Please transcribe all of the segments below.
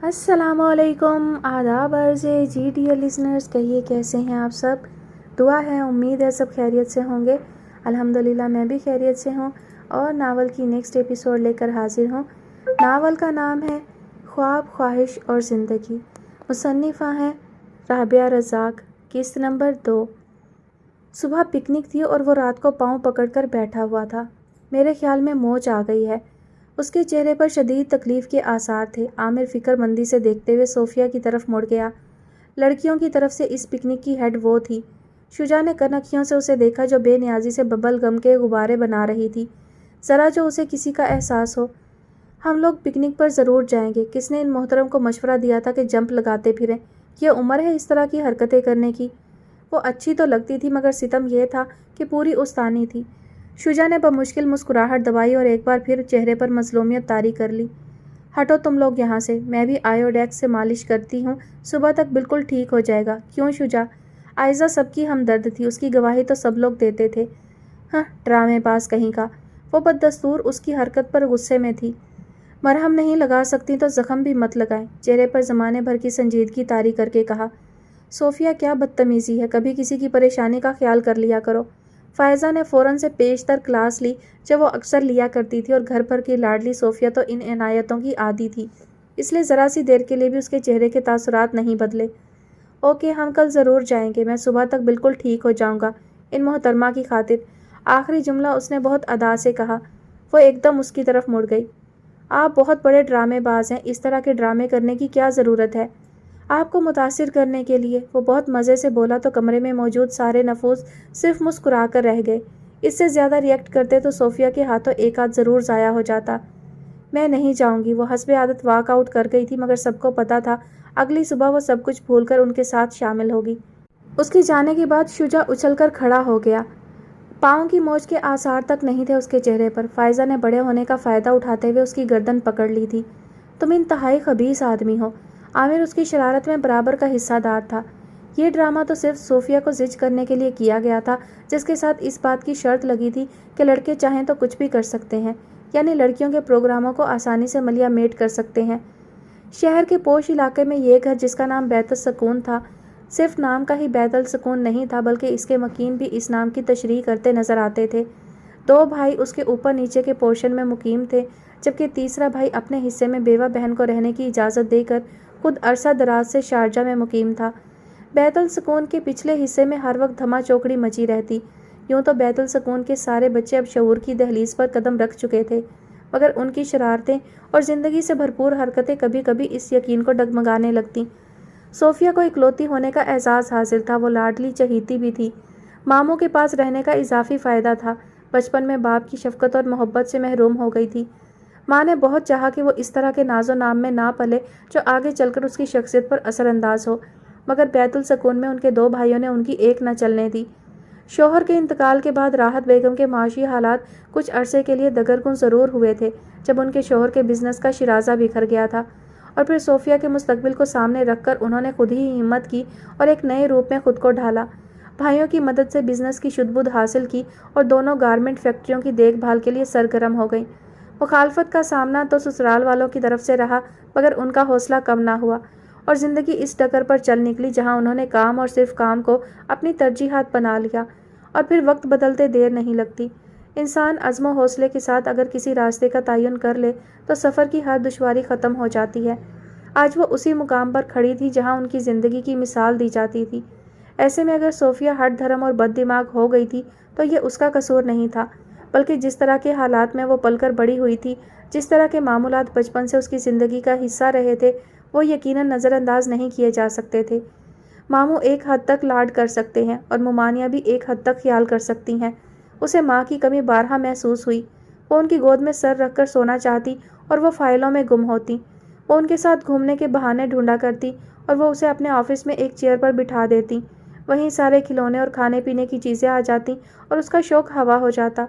السلام علیکم، آداب عرض جی ڈیئر لسنرز، کہیے کیسے ہیں آپ سب؟ دعا ہے، امید ہے سب خیریت سے ہوں گے۔ الحمدللہ میں بھی خیریت سے ہوں اور ناول کی نیکسٹ ایپیسوڈ لے کر حاضر ہوں۔ ناول کا نام ہے خواب، خواہش اور زندگی۔ مصنفہ ہیں رابعہ رزاق۔ قسط نمبر 2۔ صبح پکنک تھی اور وہ رات کو پاؤں پکڑ کر بیٹھا ہوا تھا۔ میرے خیال میں موج آ گئی ہے۔ اس کے چہرے پر شدید تکلیف کے آثار تھے۔ عامر فکر مندی سے دیکھتے ہوئے صوفیہ کی طرف مڑ گیا۔ لڑکیوں کی طرف سے اس پکنک کی ہیڈ وہ تھی۔ شجاع نے کنکھیوں سے اسے دیکھا جو بے نیازی سے ببل گم کے غبارے بنا رہی تھی، ذرا جو اسے کسی کا احساس ہو۔ ہم لوگ پکنک پر ضرور جائیں گے۔ کس نے ان محترم کو مشورہ دیا تھا کہ جمپ لگاتے پھریں؟ یہ عمر ہے اس طرح کی حرکتیں کرنے کی؟ وہ اچھی تو لگتی تھی مگر ستم یہ تھا کہ پوری استانی تھی۔ شجاع نے بمشکل مسکراہٹ دبائی اور ایک بار پھر چہرے پر مظلومیت طاری کر لی۔ ہٹو تم لوگ یہاں سے، میں بھی آیوڈیکس سے مالش کرتی ہوں، صبح تک بالکل ٹھیک ہو جائے گا۔ کیوں شجاع؟ عائزہ سب کی ہمدرد تھی، اس کی گواہی تو سب لوگ دیتے تھے۔ ہاں، ڈرامے باز کہیں کا۔ وہ بددستور اس کی حرکت پر غصے میں تھی۔ مرہم نہیں لگا سکتی تو زخم بھی مت لگائیں، چہرے پر زمانے بھر کی سنجیدگی طاری کر کے کہا۔ صوفیہ کیا بدتمیزی ہے، کبھی کسی کی پریشانی کا خیال کر لیا کرو۔ فائزہ نے فوراً سے پیشتر کلاس لی جو وہ اکثر لیا کرتی تھی، اور گھر بھر کی لاڈلی صوفیہ تو ان عنایتوں کی عادی تھی، اس لیے ذرا سی دیر کے لیے بھی اس کے چہرے کے تاثرات نہیں بدلے۔ اوکے، ہم کل ضرور جائیں گے، میں صبح تک بالکل ٹھیک ہو جاؤں گا ان محترمہ کی خاطر۔ آخری جملہ اس نے بہت ادا سے کہا۔ وہ ایک دم اس کی طرف مڑ گئی۔ آپ بہت بڑے ڈرامے باز ہیں، اس طرح کے ڈرامے کرنے کی کیا ضرورت ہے آپ کو متاثر کرنے کے لیے؟ وہ بہت مزے سے بولا تو کمرے میں موجود سارے نفوس صرف مسکرا کر رہ گئے۔ اس سے زیادہ ریئیکٹ کرتے تو صوفیہ کے ہاتھوں ایک آدھ ضرور ضائع ہو جاتا۔ میں نہیں جاؤں گی، وہ حسب عادت واک آؤٹ کر گئی تھی، مگر سب کو پتہ تھا اگلی صبح وہ سب کچھ بھول کر ان کے ساتھ شامل ہوگی۔ اس کے جانے کے بعد شجاع اچھل کر کھڑا ہو گیا۔ پاؤں کی موچ کے آثار تک نہیں تھے اس کے چہرے پر۔ فائزہ نے بڑے ہونے کا فائدہ اٹھاتے ہوئے اس کی گردن پکڑ لی تھی۔ تم انتہائی خبیث آدمی ہو۔ عامر اس کی شرارت میں برابر کا حصہ دار تھا۔ یہ ڈرامہ تو صرف صوفیہ کو زج کرنے کے لیے کیا گیا تھا، جس کے ساتھ اس بات کی شرط لگی تھی کہ لڑکے چاہیں تو کچھ بھی کر سکتے ہیں، یعنی لڑکیوں کے پروگراموں کو آسانی سے ملیا میٹ کر سکتے ہیں۔ شہر کے پوش علاقے میں یہ گھر جس کا نام بیت السکون تھا، صرف نام کا ہی بیت السکون نہیں تھا بلکہ اس کے مکین بھی اس نام کی تشریح کرتے نظر آتے تھے۔ 2 بھائی اس کے اوپر نیچے کے پورشن میں مقیم تھے، جبکہ تیسرا بھائی اپنے حصے میں بیوہ بہن کو رہنے کی اجازت دے کر خود عرصہ دراز سے شارجہ میں مقیم تھا۔ بیت السکون کے پچھلے حصے میں ہر وقت دھما چوکڑی مچی رہتی۔ یوں تو بیت السکون کے سارے بچے اب شعور کی دہلیز پر قدم رکھ چکے تھے، مگر ان کی شرارتیں اور زندگی سے بھرپور حرکتیں کبھی کبھی اس یقین کو ڈگمگانے لگتیں۔ صوفیہ کو اکلوتی ہونے کا اعزاز حاصل تھا، وہ لاڈلی چہیتی بھی تھی۔ ماموں کے پاس رہنے کا اضافی فائدہ تھا۔ بچپن میں باپ کی شفقت اور محبت سے محروم ہو گئی تھی۔ ماں نے بہت چاہا کہ وہ اس طرح کے ناز و نام میں نہ پلے جو آگے چل کر اس کی شخصیت پر اثر انداز ہو، مگر بیت السکون میں ان کے 2 بھائیوں نے ان کی ایک نہ چلنے دی۔ شوہر کے انتقال کے بعد راحت بیگم کے معاشی حالات کچھ عرصے کے لیے دگرگوں ضرور ہوئے تھے، جب ان کے شوہر کے بزنس کا شیرازہ بکھر گیا تھا، اور پھر صوفیہ کے مستقبل کو سامنے رکھ کر انہوں نے خود ہی ہمت کی اور ایک نئے روپ میں خود کو ڈھالا۔ بھائیوں کی مدد سے بزنس کی شد بدھ حاصل کی اور دونوں گارمنٹ فیکٹریوں کی دیکھ بھال کے لیے سرگرم ہو گئیں۔ مخالفت کا سامنا تو سسرال والوں کی طرف سے رہا، مگر ان کا حوصلہ کم نہ ہوا، اور زندگی اس ڈگر پر چل نکلی جہاں انہوں نے کام اور صرف کام کو اپنی ترجیحات بنا لیا۔ اور پھر وقت بدلتے دیر نہیں لگتی۔ انسان عزم و حوصلے کے ساتھ اگر کسی راستے کا تعین کر لے تو سفر کی ہر دشواری ختم ہو جاتی ہے۔ آج وہ اسی مقام پر کھڑی تھی جہاں ان کی زندگی کی مثال دی جاتی تھی۔ ایسے میں اگر صوفیہ ہٹ دھرم اور بد دماغ ہو گئی تھی تو یہ اس کا قصور نہیں تھا، بلکہ جس طرح کے حالات میں وہ پل کر بڑی ہوئی تھی، جس طرح کے معمولات بچپن سے اس کی زندگی کا حصہ رہے تھے، وہ یقیناً نظر انداز نہیں کیے جا سکتے تھے۔ ماموں ایک حد تک لاڈ کر سکتے ہیں اور ممانیاں بھی ایک حد تک خیال کر سکتی ہیں۔ اسے ماں کی کمی بارہا محسوس ہوئی۔ وہ ان کی گود میں سر رکھ کر سونا چاہتی اور وہ فائلوں میں گم ہوتی۔ وہ ان کے ساتھ گھومنے کے بہانے ڈھونڈا کرتی اور وہ اسے اپنے آفس میں ایک چیئر پر بٹھا دیتی۔ وہیں سارے کھلونے اور کھانے پینے کی چیزیں آ جاتی اور اس کا شوق ہوا ہو جاتا۔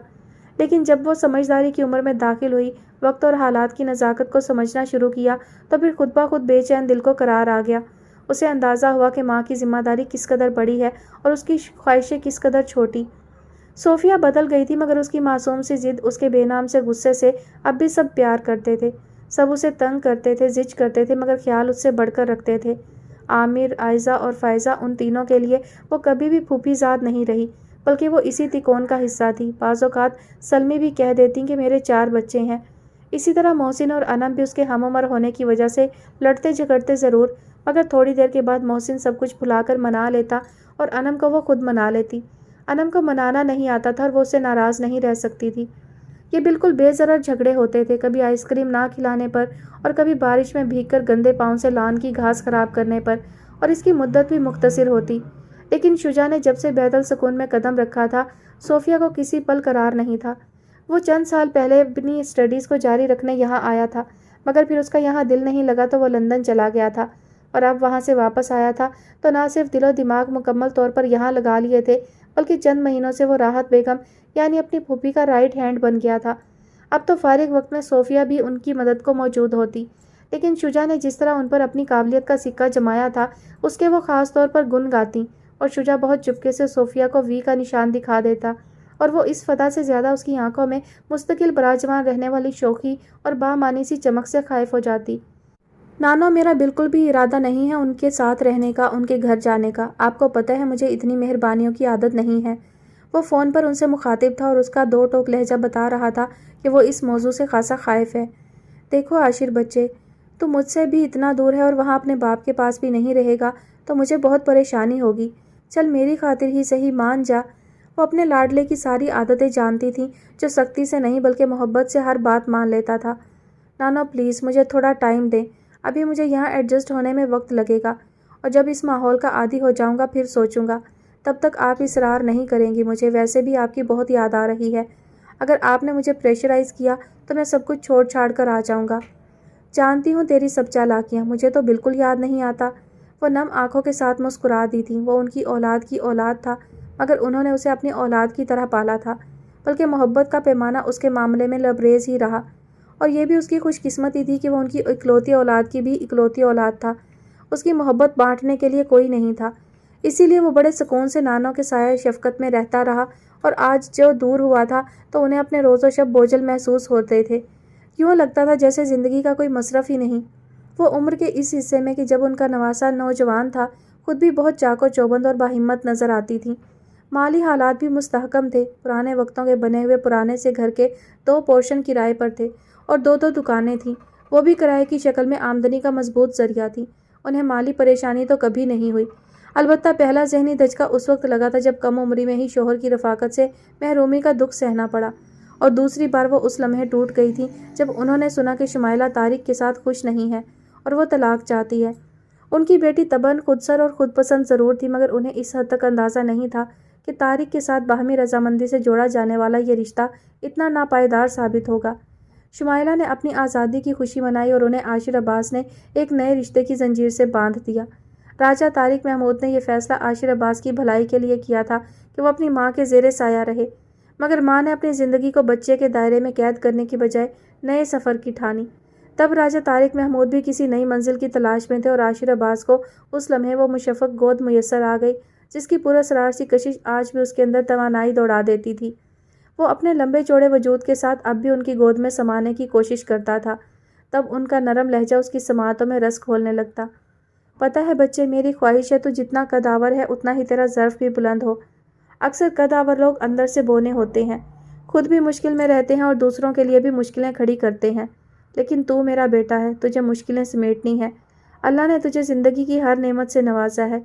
لیکن جب وہ سمجھداری کی عمر میں داخل ہوئی، وقت اور حالات کی نزاکت کو سمجھنا شروع کیا، تو پھر خود بخود بے چین دل کو قرار آ گیا۔ اسے اندازہ ہوا کہ ماں کی ذمہ داری کس قدر بڑی ہے اور اس کی خواہشیں کس قدر چھوٹی۔ صوفیہ بدل گئی تھی، مگر اس کی معصوم سی ضد، اس کے بے نام سے غصے سے اب بھی سب پیار کرتے تھے۔ سب اسے تنگ کرتے تھے، زج کرتے تھے، مگر خیال اس سے بڑھ کر رکھتے تھے۔ عامر، عائزہ اور فائزہ، ان تینوں کے لیے وہ کبھی بھی پھوپھی زاد نہیں رہی، بلکہ وہ اسی تکون کا حصہ تھی۔ بعض اوقات سلمی بھی کہہ دیتی کہ میرے 4 بچے ہیں۔ اسی طرح محسن اور انم بھی اس کے ہم عمر ہونے کی وجہ سے لڑتے جھگڑتے ضرور، مگر تھوڑی دیر کے بعد محسن سب کچھ بھلا کر منا لیتا اور انم کو وہ خود منا لیتی۔ انم کو منانا نہیں آتا تھا اور وہ اس سے ناراض نہیں رہ سکتی تھی۔ یہ بالکل بے ضرر جھگڑے ہوتے تھے، کبھی آئس کریم نہ کھلانے پر اور کبھی بارش میں بھیگ کر گندے پاؤں سے لان کی گھاس خراب کرنے پر، اور اس کی مدت بھی مختصر ہوتی۔ لیکن شجاع نے جب سے بیت السکون میں قدم رکھا تھا، صوفیہ کو کسی پل قرار نہیں تھا۔ وہ چند سال پہلے اپنی اسٹڈیز کو جاری رکھنے یہاں آیا تھا، مگر پھر اس کا یہاں دل نہیں لگا تو وہ لندن چلا گیا تھا، اور اب وہاں سے واپس آیا تھا تو نہ صرف دل و دماغ مکمل طور پر یہاں لگا لیے تھے، بلکہ چند مہینوں سے وہ راحت بیگم یعنی اپنی پھوپھی کا رائٹ ہینڈ بن گیا تھا۔ اب تو فارغ وقت میں صوفیہ بھی ان کی مدد کو موجود ہوتی، لیکن شجاع نے جس طرح ان پر اپنی قابلیت کا سکہ جمایا تھا، اس کے وہ خاص طور پر گن گاتی، اور شجاع بہت چپکے سے صوفیہ کو وی کا نشان دکھا دیتا، اور وہ اس فتح سے زیادہ اس کی آنکھوں میں مستقل براجمان رہنے والی شوخی اور بامانی سی چمک سے خائف ہو جاتی۔ نانو، میرا بالکل بھی ارادہ نہیں ہے ان کے ساتھ رہنے کا، ان کے گھر جانے کا۔ آپ کو پتہ ہے مجھے اتنی مہربانیوں کی عادت نہیں ہے۔ وہ فون پر ان سے مخاطب تھا اور اس کا 2 ٹوک لہجہ بتا رہا تھا کہ وہ اس موضوع سے خاصا خائف ہے۔ دیکھو عاشر بچے، تو مجھ سے بھی اتنا دور ہے اور وہاں اپنے باپ کے پاس بھی نہیں رہے گا تو مجھے بہت پریشانی ہوگی۔ چل میری خاطر ہی صحیح مان جا۔ وہ اپنے لاڈلے کی ساری عادتیں جانتی تھی، جو سختی سے نہیں بلکہ محبت سے ہر بات مان لیتا تھا۔ نانو پلیز مجھے تھوڑا ٹائم دیں، ابھی مجھے یہاں ایڈجسٹ ہونے میں وقت لگے گا، اور جب اس ماحول کا عادی ہو جاؤں گا پھر سوچوں گا۔ تب تک آپ اصرار نہیں کریں گی مجھے، ویسے بھی آپ کی بہت یاد آ رہی ہے۔ اگر آپ نے مجھے پریشرائز کیا تو میں سب کچھ چھوڑ چھاڑ کر آ جاؤں گا۔ جانتی ہوں تیری سب چالاکیاں، مجھے تو بالکل یاد نہیں آتا۔ وہ نم آنکھوں کے ساتھ مسکرا دی تھی۔ وہ ان کی اولاد کی اولاد تھا، مگر انہوں نے اسے اپنی اولاد کی طرح پالا تھا، بلکہ محبت کا پیمانہ اس کے معاملے میں لبریز ہی رہا، اور یہ بھی اس کی خوش قسمتی تھی کہ وہ ان کی اکلوتی اولاد کی بھی اکلوتی اولاد تھا۔ اس کی محبت بانٹنے کے لیے کوئی نہیں تھا، اسی لیے وہ بڑے سکون سے نانو کے سایہ شفقت میں رہتا رہا، اور آج جو دور ہوا تھا تو انہیں اپنے روز و شب بوجھل محسوس ہوتے تھے۔ یوں لگتا تھا جیسے زندگی کا کوئی مصرف ہی نہیں۔ وہ عمر کے اس حصے میں کہ جب ان کا نواسا نوجوان تھا، خود بھی بہت چاق و چوبند اور باہمت نظر آتی تھی۔ مالی حالات بھی مستحکم تھے، پرانے وقتوں کے بنے ہوئے پرانے سے گھر کے 2 پورشن کرائے پر تھے، اور 2 دکانیں تھیں، وہ بھی کرائے کی شکل میں آمدنی کا مضبوط ذریعہ تھی۔ انہیں مالی پریشانی تو کبھی نہیں ہوئی، البتہ پہلا ذہنی دھچکا اس وقت لگا تھا جب کم عمری میں ہی شوہر کی رفاقت سے محرومی کا دکھ سہنا پڑا، اور دوسری بار وہ اس لمحے ٹوٹ گئی تھی جب انہوں نے سنا کہ شمائلہ طارق کے ساتھ خوش نہیں ہے اور وہ طلاق چاہتی ہے۔ ان کی بیٹی طبعاً خودسر اور خود پسند ضرور تھی، مگر انہیں اس حد تک اندازہ نہیں تھا کہ طارق کے ساتھ باہمی رضامندی سے جوڑا جانے والا یہ رشتہ اتنا ناپائیدار ثابت ہوگا۔ شمائلہ نے اپنی آزادی کی خوشی منائی اور انہیں عاشر عباس نے ایک نئے رشتے کی زنجیر سے باندھ دیا۔ راجہ طارق محمود نے یہ فیصلہ عاشر عباس کی بھلائی کے لیے کیا تھا کہ وہ اپنی ماں کے زیر سایہ رہے، مگر ماں نے اپنی زندگی کو بچے کے دائرے میں قید کرنے کی بجائے نئے سفر کی ٹھانی۔ تب راجہ طارق محمود بھی کسی نئی منزل کی تلاش میں تھے، اور عاشر عباس کو اس لمحے وہ مشفق گود میسر آ گئی جس کی پراسرار سی کشش آج بھی اس کے اندر توانائی دوڑا دیتی تھی۔ وہ اپنے لمبے چوڑے وجود کے ساتھ اب بھی ان کی گود میں سمانے کی کوشش کرتا تھا، تب ان کا نرم لہجہ اس کی سماعتوں میں رس کھولنے لگتا۔ پتہ ہے بچے، میری خواہش ہے تو جتنا قد آور ہے اتنا ہی تیرا ظرف بھی بلند ہو۔ اکثر قد آور لوگ اندر سے بونے ہوتے ہیں، خود بھی مشکل میں رہتے ہیں اور دوسروں کے لیے بھی مشکلیں کھڑی کرتے ہیں، لیکن تو میرا بیٹا ہے، تجھے مشکلیں سمیٹنی ہے۔ اللہ نے تجھے زندگی کی ہر نعمت سے نوازا ہے،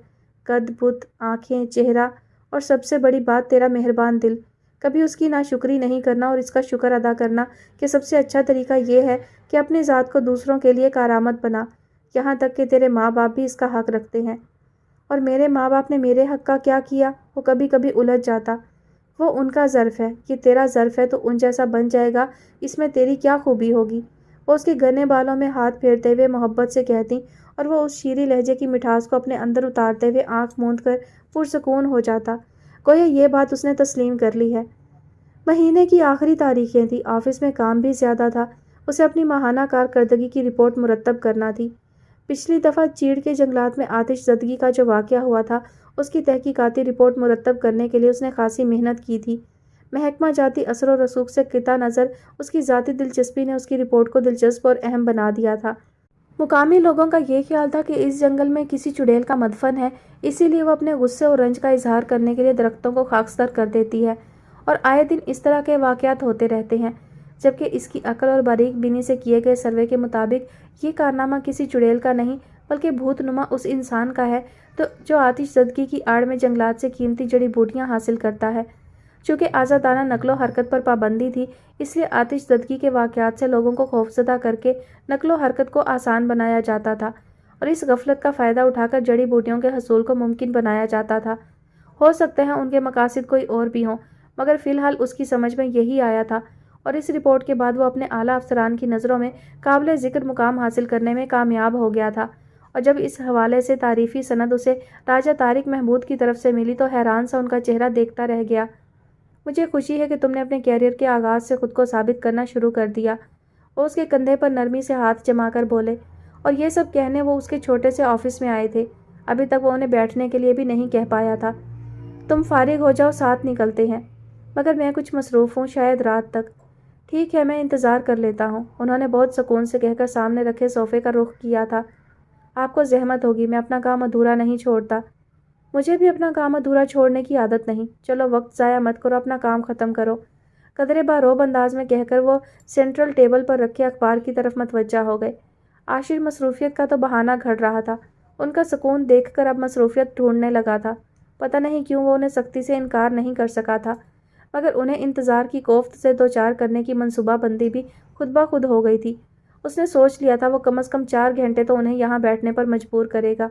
قد، بت، آنکھیں، چہرہ، اور سب سے بڑی بات تیرا مہربان دل۔ کبھی اس کی ناشکری نہیں کرنا اور اس کا شکر ادا کرنا کہ سب سے اچھا طریقہ یہ ہے کہ اپنی ذات کو دوسروں کے لیے کارآمد بنا، یہاں تک کہ تیرے ماں باپ بھی اس کا حق رکھتے ہیں۔ اور میرے ماں باپ نے میرے حق کا کیا کیا؟ وہ کبھی کبھی الجھ جاتا۔ وہ ان کا ظرف ہے، یہ تیرا ظرف ہے تو ان جیسا بن جائے گا، اس میں تیری کیا خوبی ہوگی؟ وہ اس کے گھنے بالوں میں ہاتھ پھیرتے ہوئے محبت سے کہتی، اور وہ اس شیریں لہجے کی مٹھاس کو اپنے اندر اتارتے ہوئے آنکھ موند کر پرسکون ہو جاتا، گویا یہ بات اس نے تسلیم کر لی ہے۔ مہینے کی آخری تاریخیں تھیں، آفس میں کام بھی زیادہ تھا، اسے اپنی ماہانہ کارکردگی کی رپورٹ مرتب کرنا تھی۔ پچھلی دفعہ چیڑ کے جنگلات میں آتش زدگی کا جو واقعہ ہوا تھا، اس کی تحقیقاتی رپورٹ مرتب کرنے کے لیے اس نے خاصی محنت کی تھی، محکمہ جاتی اثر و رسوخ سے قطع نظر اس کی ذاتی دلچسپی نے اس کی رپورٹ کو دلچسپ اور اہم بنا دیا تھا۔ مقامی لوگوں کا یہ خیال تھا کہ اس جنگل میں کسی چڑیل کا مدفن ہے، اسی لیے وہ اپنے غصے اور رنج کا اظہار کرنے کے لیے درختوں کو خاکستر کر دیتی ہے، اور آئے دن اس طرح کے واقعات ہوتے رہتے ہیں۔ جبکہ اس کی عقل اور باریک بینی سے کیے گئے سروے کے مطابق یہ کارنامہ کسی چڑیل کا نہیں بلکہ بھوت نما اس انسان کا ہے جو آتش زدگی کی آڑ میں جنگلات سے قیمتی جڑی بوٹیاں حاصل کرتا ہے۔ چونکہ آزادانہ نقل و حرکت پر پابندی تھی، اس لیے آتش زدگی کے واقعات سے لوگوں کو خوفزدہ کر کے نقل و حرکت کو آسان بنایا جاتا تھا، اور اس غفلت کا فائدہ اٹھا کر جڑی بوٹیوں کے حصول کو ممکن بنایا جاتا تھا۔ ہو سکتا ہے ان کے مقاصد کوئی اور بھی ہوں، مگر فی الحال اس کی سمجھ میں یہی آیا تھا، اور اس رپورٹ کے بعد وہ اپنے اعلیٰ افسران کی نظروں میں قابل ذکر مقام حاصل کرنے میں کامیاب ہو گیا تھا۔ اور جب اس حوالے سے تعریفی سند اسے راجہ طارق محمود کی طرف سے ملی تو حیران سا ان کا چہرہ دیکھتا رہ گیا۔ مجھے خوشی ہے کہ تم نے اپنے کیریئر کے آغاز سے خود کو ثابت کرنا شروع کر دیا، وہ اس کے کندھے پر نرمی سے ہاتھ جما کر بولے، اور یہ سب کہنے وہ اس کے چھوٹے سے آفس میں آئے تھے۔ ابھی تک وہ انہیں بیٹھنے کے لیے بھی نہیں کہہ پایا تھا۔ تم فارغ ہو جاؤ، ساتھ نکلتے ہیں، مگر میں کچھ مصروف ہوں، شاید رات تک۔ ٹھیک ہے، میں انتظار کر لیتا ہوں، انہوں نے بہت سکون سے کہہ کر سامنے رکھے صوفے کا رخ کیا تھا۔ آپ کو زحمت ہوگی، میں اپنا کام ادھورا نہیں چھوڑتا۔ مجھے بھی اپنا کام ادھورا چھوڑنے کی عادت نہیں۔ چلو وقت ضائع مت کرو، اپنا کام ختم کرو، قدرے باروب انداز میں کہہ کر وہ سینٹرل ٹیبل پر رکھے اخبار کی طرف متوجہ ہو گئے۔ عاشر مصروفیت کا تو بہانہ گھڑ رہا تھا، ان کا سکون دیکھ کر اب مصروفیت ڈھونڈنے لگا تھا۔ پتہ نہیں کیوں وہ انہیں سختی سے انکار نہیں کر سکا تھا، مگر انہیں انتظار کی کوفت سے دوچار کرنے کی منصوبہ بندی بھی خود بخود ہو گئی تھی۔ اس نے سوچ لیا تھا وہ کم از کم 4 گھنٹے تو انہیں یہاں بیٹھنے پر مجبور کرے گا۔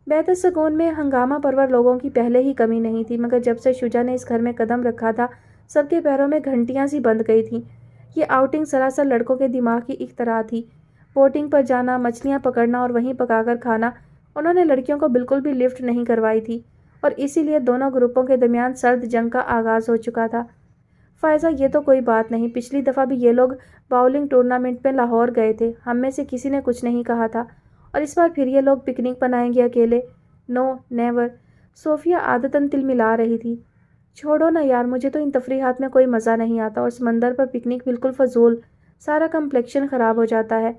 بیت السکون میں ہنگامہ پرور لوگوں کی پہلے ہی کمی نہیں تھی، مگر جب سے شجاع نے اس گھر میں قدم رکھا تھا سب کے پیروں میں گھنٹیاں سی بندھ گئی تھیں۔ یہ آؤٹنگ سراسر لڑکوں کے دماغ کی اختراع تھی۔ بوٹنگ پر جانا، مچھلیاں پکڑنا اور وہیں پکا کر کھانا، انہوں نے لڑکیوں کو بالکل بھی لفٹ نہیں کروائی تھی، اور اسی لیے دونوں گروپوں کے درمیان سرد جنگ کا آغاز ہو چکا تھا۔ فائزہ، یہ تو کوئی بات نہیں، پچھلی دفعہ بھی یہ لوگ باؤلنگ ٹورنامنٹ میں لاہور گئے تھے، ہم میں سے کسی نے کچھ نہیں کہا تھا، اور اس بار پھر یہ لوگ پکنک بنائیں گے اکیلے؟ نو نیور، صوفیہ عادتاً تلملا رہی تھی۔ چھوڑو نا یار، مجھے تو ان تفریحات میں کوئی مزہ نہیں آتا، اور سمندر پر پکنک بالکل فضول، سارا کمپلیکشن خراب ہو جاتا ہے۔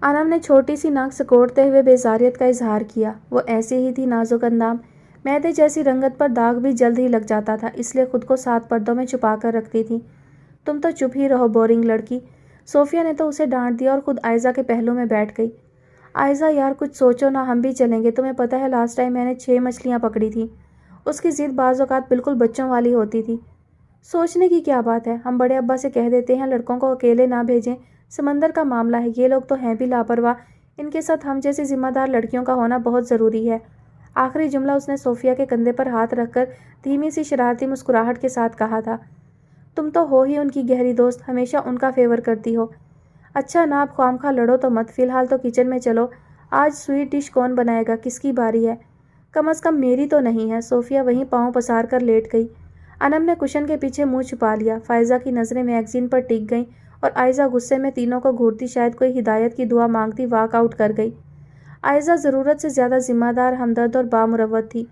انم نے چھوٹی سی ناک سکوڑتے ہوئے بیزاریت کا اظہار کیا۔ وہ ایسی ہی تھی، نازک اندام، میدے جیسی رنگت پر داغ بھی جلد ہی لگ جاتا تھا، اس لیے خود کو 7 پردوں میں چھپا کر رکھتی تھی۔ تم تو چپ ہی رہو بورنگ لڑکی، صوفیہ نے تو اسے ڈانٹ دیا اور خود آئزہ کے پہلو میں بیٹھ گئی۔ آئزہ یار کچھ سوچو نا، ہم بھی چلیں گے، تمہیں پتہ ہے لاسٹ ٹائم میں نے 6 مچھلیاں پکڑی تھیں۔ اس کی ضد بعض اوقات بالکل بچوں والی ہوتی تھی۔ سوچنے کی کیا بات ہے، ہم بڑے ابا سے کہہ دیتے ہیں لڑکوں کو اکیلے نہ بھیجیں، سمندر کا معاملہ ہے، یہ لوگ تو ہیں بھی لاپرواہ، ان کے ساتھ ہم جیسی ذمہ دار لڑکیوں کا ہونا بہت ضروری ہے۔ آخری جملہ اس نے صوفیہ کے کندھے پر ہاتھ رکھ کر دھیمی سی شرارتی مسکراہٹ کے ساتھ کہا تھا۔ تم تو ہو ہی ان کی گہری دوست، ہمیشہ ان کا فیور کرتی ہو۔ اچھا نا، اب خواہ لڑو تو مت، فی الحال تو کچن میں چلو۔ آج سویٹ ڈش کون بنائے گا، کس کی باری ہے؟ کم از کم میری تو نہیں ہے۔ صوفیہ وہیں پاؤں پسار کر لیٹ گئی۔ انم نے کشن کے پیچھے منہ چھپا لیا۔ فائزہ کی نظریں میگزین پر ٹک گئیں، اور آئزہ غصے میں تینوں کو گھورتی شاید کوئی ہدایت کی دعا مانگتی واک آؤٹ کر گئی۔ آئزہ ضرورت سے زیادہ ذمہ دار، ہمدرد اور بامروت تھی۔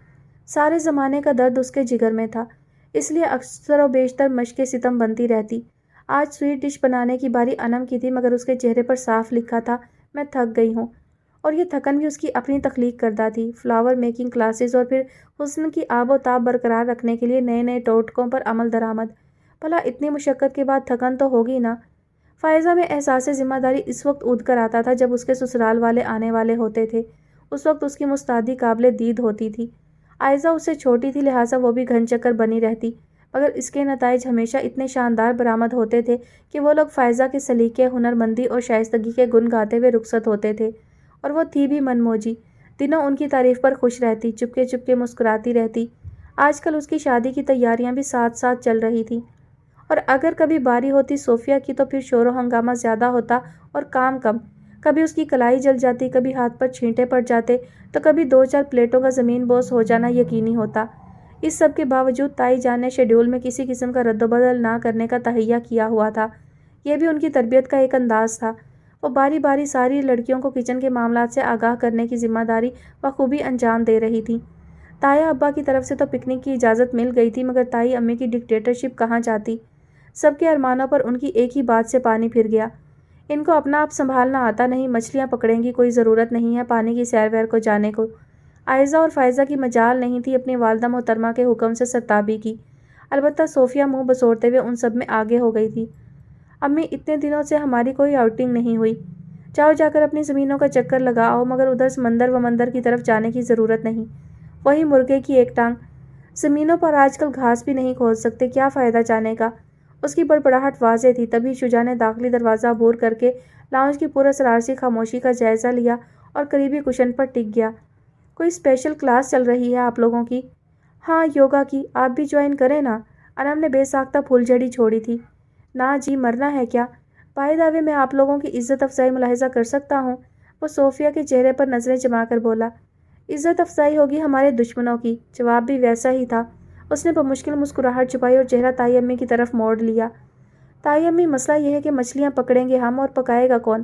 سارے زمانے کا درد اس کے جگر میں تھا، اس لیے اکثر و بیشتر مشق ستم بنتی رہتی۔ آج سویٹ ڈش بنانے کی باری انم کی تھی، مگر اس کے چہرے پر صاف لکھا تھا، میں تھک گئی ہوں۔ اور یہ تھکن بھی اس کی اپنی تخلیق کردہ تھی، فلاور میکنگ کلاسز اور پھر حسن کی آب و تاب برقرار رکھنے کے لیے نئے نئے ٹوٹکوں پر عمل درآمد۔ بھلا اتنی مشقت کے بعد تھکن تو ہوگی نا۔ فائزہ میں احساس ذمہ داری اس وقت اودھ کر آتا تھا جب اس کے سسرال والے آنے والے ہوتے تھے، اس وقت اس کی مستعدی قابل دید ہوتی تھی۔ آئزہ اس سے چھوٹی تھی، لہٰذا وہ بھی گھن چکر بنی رہتی، مگر اس کے نتائج ہمیشہ اتنے شاندار برآمد ہوتے تھے کہ وہ لوگ فائزہ کے سلیقے، ہنرمندی اور شائستگی کے گن گاتے ہوئے رخصت ہوتے تھے، اور وہ تھی بھی من موجی، دنوں ان کی تعریف پر خوش رہتی، چپکے چپکے مسکراتی رہتی۔ آج کل اس کی شادی کی تیاریاں بھی ساتھ ساتھ چل رہی تھیں، اور اگر کبھی باری ہوتی صوفیہ کی تو پھر شور و ہنگامہ زیادہ ہوتا اور کام کم۔ کبھی اس کی کلائی جل جاتی، کبھی ہاتھ پر چھینٹے پڑ جاتے، تو کبھی 2-4 پلیٹوں کا زمین بوس ہو جانا یقینی ہوتا۔ اس سب کے باوجود تائی جان نے شیڈول میں کسی قسم کا رد و بدل نہ کرنے کا تہیہ کیا ہوا تھا، یہ بھی ان کی تربیت کا ایک انداز تھا۔ وہ باری باری ساری لڑکیوں کو کچن کے معاملات سے آگاہ کرنے کی ذمہ داری بخوبی انجام دے رہی تھیں۔ تایا ابا کی طرف سے تو پکنک کی اجازت مل گئی تھی، مگر تائی امی کی ڈکٹیٹرشپ کہاں جاتی؟ سب کے ارمانوں پر ان کی ایک ہی بات سے پانی پھر گیا۔ ان کو اپنا آپ سنبھالنا آتا نہیں، مچھلیاں پکڑیں گی، کوئی ضرورت نہیں ہے پانی کی سیر ویر کو جانے کو۔ عائزہ اور فائزہ کی مجال نہیں تھی اپنی والدہ محترمہ کے حکم سے سرتابی کی، البتہ صوفیہ منہ بسوڑتے ہوئے ان سب میں آگے ہو گئی تھی۔ امی اتنے دنوں سے ہماری کوئی آؤٹنگ نہیں ہوئی، جاؤ جا کر اپنی زمینوں کا چکر لگا آؤ، مگر ادھر سمندر و مندر کی طرف جانے کی ضرورت نہیں، وہی مرغے کی ایک ٹانگ، زمینوں پر آج کل گھاس بھی نہیں کھود سکتے، کیا فائدہ جانے کا؟ اس کی بڑبڑاہٹ واضح تھی۔ تبھی شجاع نے داخلی دروازہ عبور کر کے لاؤنج کی پراسرار سی خاموشی کا جائزہ لیا اور قریبی کشن پر ٹک گیا۔ کوئی اسپیشل کلاس چل رہی ہے آپ لوگوں کی؟ ہاں، یوگا کی، آپ بھی جوائن کریں نا؟ انم نے بے ساختہ پھول جھڑی چھوڑی تھی۔ نا جی، مرنا ہے کیا؟ پائے دعوے میں آپ لوگوں کی عزت افزائی ملاحظہ کر سکتا ہوں؟ وہ صوفیہ کے چہرے پر نظریں جما کر بولا۔ عزت افزائی ہوگی ہمارے دشمنوں کی، جواب بھی ویسا ہی تھا۔ اس نے بمشکل مسکراہٹ چھپائی اور چہرہ تائی امی کی طرف موڑ لیا۔ تائی امی، مسئلہ یہ ہے کہ مچھلیاں پکڑیں گے ہم اور پکائے گا کون؟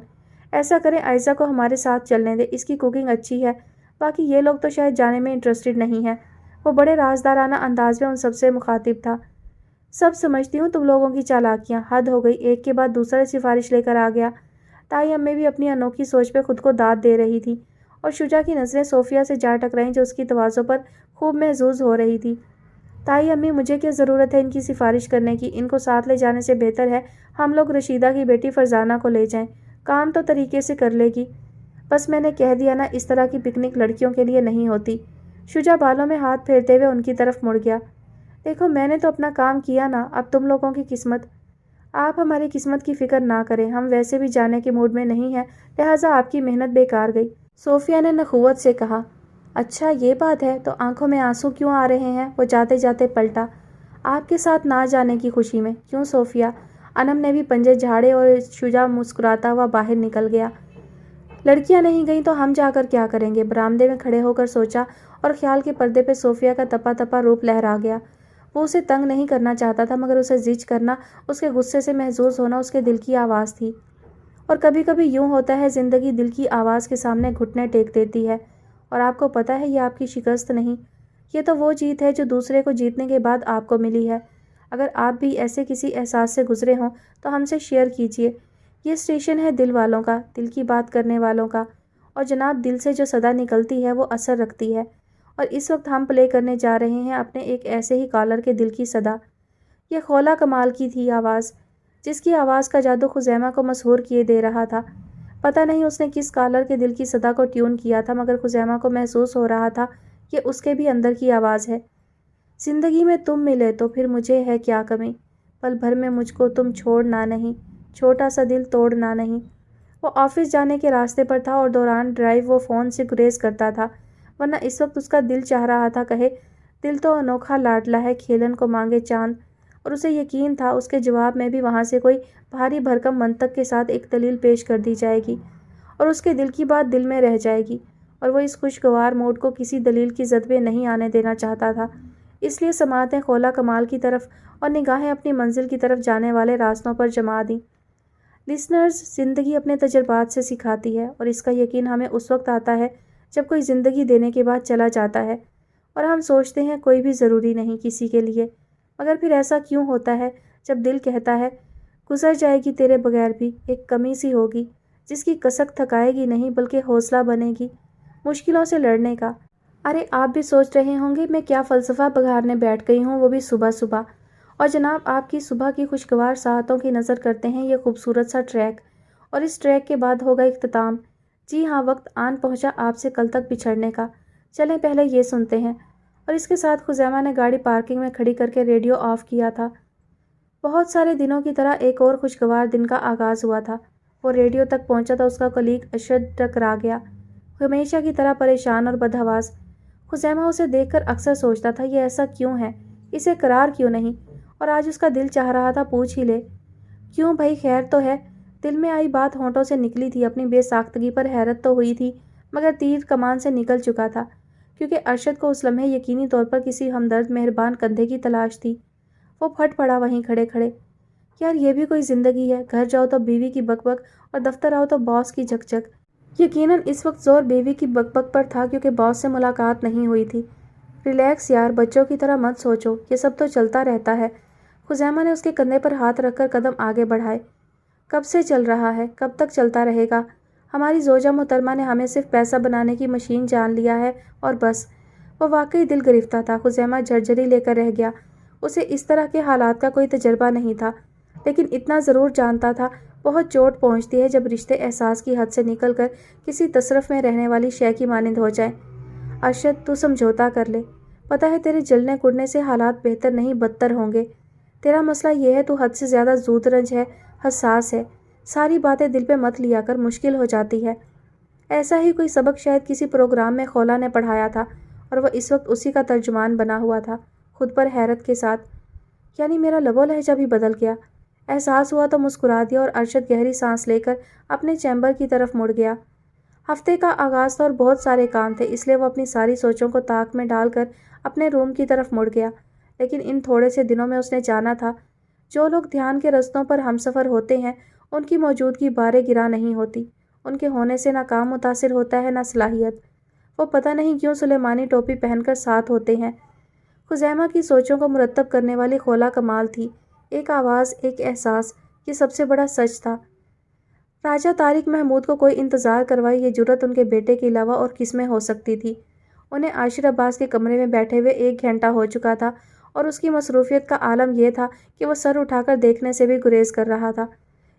ایسا کریں عائزہ کو ہمارے ساتھ چلنے دیں، اس کی کوکنگ اچھی ہے، باقی یہ لوگ تو شاید جانے میں انٹرسٹڈ نہیں ہیں۔ وہ بڑے رازدارانہ انداز میں ان سب سے مخاطب تھا۔ سب سمجھتی ہوں تم لوگوں کی چالاکیاں، حد ہو گئی، ایک کے بعد دوسرا سفارش لے کر آ گیا۔ تائی امی بھی اپنی انوکھی سوچ پہ خود کو داد دے رہی تھی اور شجاع کی نظریں صوفیہ سے جا ٹکرائیں جو اس کی تواضع پر خوب محظوظ ہو رہی تھی۔ تائی امی، مجھے کیا ضرورت ہے ان کی سفارش کرنے کی؟ ان کو ساتھ لے جانے سے بہتر ہے ہم لوگ رشیدہ کی بیٹی فرزانہ کو لے جائیں، کام تو طریقے سے کر لے گی۔ بس میں نے کہہ دیا نا، اس طرح کی پکنک لڑکیوں کے لیے نہیں ہوتی۔ شجاع بالوں میں ہاتھ پھیرتے ہوئے ان کی طرف مڑ گیا۔ دیکھو، میں نے تو اپنا کام کیا نا، اب تم لوگوں کی قسمت۔ آپ ہماری قسمت کی فکر نہ کریں، ہم ویسے بھی جانے کے موڈ میں نہیں ہیں، لہٰذا آپ کی محنت بیکار گئی، صوفیہ نے نخوت سے کہا۔ اچھا یہ بات ہے، تو آنکھوں میں آنسو کیوں آ رہے ہیں؟ وہ جاتے جاتے پلٹا۔ آپ کے ساتھ نہ جانے کی خوشی میں۔ کیوں صوفیہ؟ انم نے بھی پنجے جھاڑے اور شجاع مسکراتا ہوا باہر نکل گیا۔ لڑکیاں نہیں گئیں تو ہم جا کر کیا کریں گے؟ برآمدے میں کھڑے ہو کر سوچا اور خیال کے پردے پہ صوفیہ کا تپا تپا روپ لہرا گیا۔ وہ اسے تنگ نہیں کرنا چاہتا تھا، مگر اسے زج کرنا، اس کے غصے سے محظوظ ہونا اس کے دل کی آواز تھی۔ اور کبھی کبھی یوں ہوتا ہے، زندگی دل کی آواز کے سامنے گھٹنے ٹیک دیتی ہے، اور آپ کو پتہ ہے یہ آپ کی شکست نہیں، یہ تو وہ جیت ہے جو دوسرے کو جیتنے کے بعد آپ کو ملی ہے۔ اگر آپ بھی ایسے کسی احساس سے گزرے ہوں تو ہم سے شیئر کیجیے۔ یہ اسٹیشن ہے دل والوں کا، دل کی بات کرنے والوں کا، اور جناب دل سے جو صدا نکلتی ہے وہ اثر رکھتی ہے، اور اس وقت ہم پلے کرنے جا رہے ہیں اپنے ایک ایسے ہی کالر کے دل کی صدا۔ یہ خولا کمال کی تھی آواز، جس کی آواز کا جادو خزیمہ کو مسحور کیے دے رہا تھا۔ پتہ نہیں اس نے کس کالر کے دل کی صدا کو ٹیون کیا تھا، مگر خزیمہ کو محسوس ہو رہا تھا کہ اس کے بھی اندر کی آواز ہے۔ زندگی میں تم ملے تو پھر مجھے ہے کیا کمی، پل بھر میں مجھ کو تم چھوڑنا نہیں، چھوٹا سا دل توڑنا نہیں۔ وہ آفس جانے کے راستے پر تھا اور دوران ڈرائیو وہ فون سے گریز کرتا تھا، ورنہ اس وقت اس کا دل چاہ رہا تھا کہے، دل تو انوکھا لاڈلا ہے، کھیلن کو مانگے چاند، اور اسے یقین تھا اس کے جواب میں بھی وہاں سے کوئی بھاری بھرکم منطق کے ساتھ ایک دلیل پیش کر دی جائے گی، اور اس کے دل کی بات دل میں رہ جائے گی، اور وہ اس خوشگوار موڈ کو کسی دلیل کی زد میں نہیں آنے دینا چاہتا تھا۔ اس لیے سماعتیں خولا کمال کی طرف اور نگاہیں اپنی منزل کی طرف جانے والے راستوں پر جما دیں۔ لسنرز، زندگی اپنے تجربات سے سکھاتی ہے، اور اس کا یقین ہمیں اس وقت آتا ہے جب کوئی زندگی دینے کے بعد چلا جاتا ہے، اور ہم سوچتے ہیں کوئی بھی ضروری نہیں کسی کے لیے، مگر پھر ایسا کیوں ہوتا ہے جب دل کہتا ہے گزر جائے گی تیرے بغیر بھی، ایک کمی سی ہوگی جس کی کسک تھکائے گی نہیں بلکہ حوصلہ بنے گی مشکلوں سے لڑنے کا۔ ارے آپ بھی سوچ رہے ہوں گے میں کیا فلسفہ بگھارنے بیٹھ گئی ہوں، وہ بھی صبح صبح۔ اور جناب آپ کی صبح کی خوشگوار ساعتوں کی نظر کرتے ہیں یہ خوبصورت سا ٹریک، اور اس ٹریک کے بعد ہوگا اختتام۔ جی ہاں، وقت آن پہنچا آپ سے کل تک بچھڑنے کا، چلیں پہلے یہ سنتے ہیں۔ اور اس کے ساتھ خزیمہ نے گاڑی پارکنگ میں کھڑی کر کے ریڈیو آف کیا تھا۔ بہت سارے دنوں کی طرح ایک اور خوشگوار دن کا آغاز ہوا تھا۔ وہ ریڈیو تک پہنچا تو اس کا کلیگ ارشد ٹکرا گیا، ہمیشہ کی طرح پریشان اور بدحواس۔ خزیمہ اسے دیکھ کر اکثر سوچتا تھا یہ ایسا کیوں ہے، اسے قرار کیوں نہیں، اور آج اس کا دل چاہ رہا تھا پوچھ ہی لے، کیوں بھائی خیر تو ہے؟ دل میں آئی بات ہونٹوں سے نکلی تھی، اپنی بے ساختگی پر حیرت تو ہوئی تھی، مگر تیر کمان سے نکل چکا تھا، کیونکہ ارشد کو اس لمحے یقینی طور پر کسی ہمدرد مہربان کندھے کی تلاش تھی۔ وہ پھٹ پڑا وہیں کھڑے کھڑے، یار یہ بھی کوئی زندگی ہے، گھر جاؤ تو بیوی کی بک بک اور دفتر آؤ تو باس کی جھک جھک۔ یقیناً اس وقت زور بیوی کی بک بک پر تھا کیونکہ باس سے ملاقات نہیں ہوئی تھی۔ ریلیکس یار، بچوں کی طرح مت سوچو، یہ سب تو چلتا رہتا ہے۔ خزیمہ نے اس کے کندھے پر ہاتھ رکھ کر قدم آگے بڑھائے۔ کب سے چل رہا ہے، کب تک چلتا رہے گا؟ ہماری زوجہ محترمہ نے ہمیں صرف پیسہ بنانے کی مشین جان لیا ہے اور بس۔ وہ واقعی دل گرفتہ تھا۔ خزیمہ جھرجھری لے کر رہ گیا۔ اسے اس طرح کے حالات کا کوئی تجربہ نہیں تھا، لیکن اتنا ضرور جانتا تھا بہت چوٹ پہنچتی ہے جب رشتے احساس کی حد سے نکل کر کسی تصرف میں رہنے والی شے کی مانند ہو جائیں۔ ارشد، تو سمجھوتا کر لے۔ پتہ ہے تیرے جلنے کڑنے سے حالات بہتر نہیں بدتر ہوں گے۔ تیرا مسئلہ یہ ہے تو حد سے زیادہ زود رنج ہے، حساس ہے۔ ساری باتیں دل پہ مت لیا کر، مشکل ہو جاتی ہے۔ ایسا ہی کوئی سبق شاید کسی پروگرام میں خولا نے پڑھایا تھا اور وہ اس وقت اسی کا ترجمان بنا ہوا تھا، خود پر حیرت کے ساتھ۔ یعنی میرا لب و لہجہ بھی بدل گیا؟ احساس ہوا تو مسکرا دیا اور ارشد گہری سانس لے کر اپنے چیمبر کی طرف مڑ گیا۔ ہفتے کا آغاز تھا اور بہت سارے کام تھے، اس لیے وہ اپنی ساری سوچوں کو طاق میں ڈال کر اپنے روم کی طرف مڑ گیا۔ لیکن ان تھوڑے سے دنوں میں اس نے جانا تھا، جو لوگ دھیان کے رستوں پر ہمسفر ہوتے ہیں ان کی موجودگی بارے گراں نہیں ہوتی۔ ان کے ہونے سے نہ کام متاثر ہوتا ہے نہ صلاحیت۔ وہ پتہ نہیں کیوں سلیمانی ٹوپی پہن کر ساتھ ہوتے ہیں۔ خزیمہ کی سوچوں کو مرتب کرنے والی خولا کمال تھی۔ ایک آواز، ایک احساس، یہ سب سے بڑا سچ تھا۔ راجہ طارق محمود کو کوئی انتظار کروائے یہ جرأت ان کے بیٹے کے علاوہ اور کس میں ہو سکتی تھی؟ انہیں عاشر عباس کے کمرے میں بیٹھے ہوئے 1 گھنٹہ ہو چکا تھا اور اس کی مصروفیت کا عالم یہ تھا کہ وہ سر اٹھا کر دیکھنے سے بھی گریز کر رہا تھا۔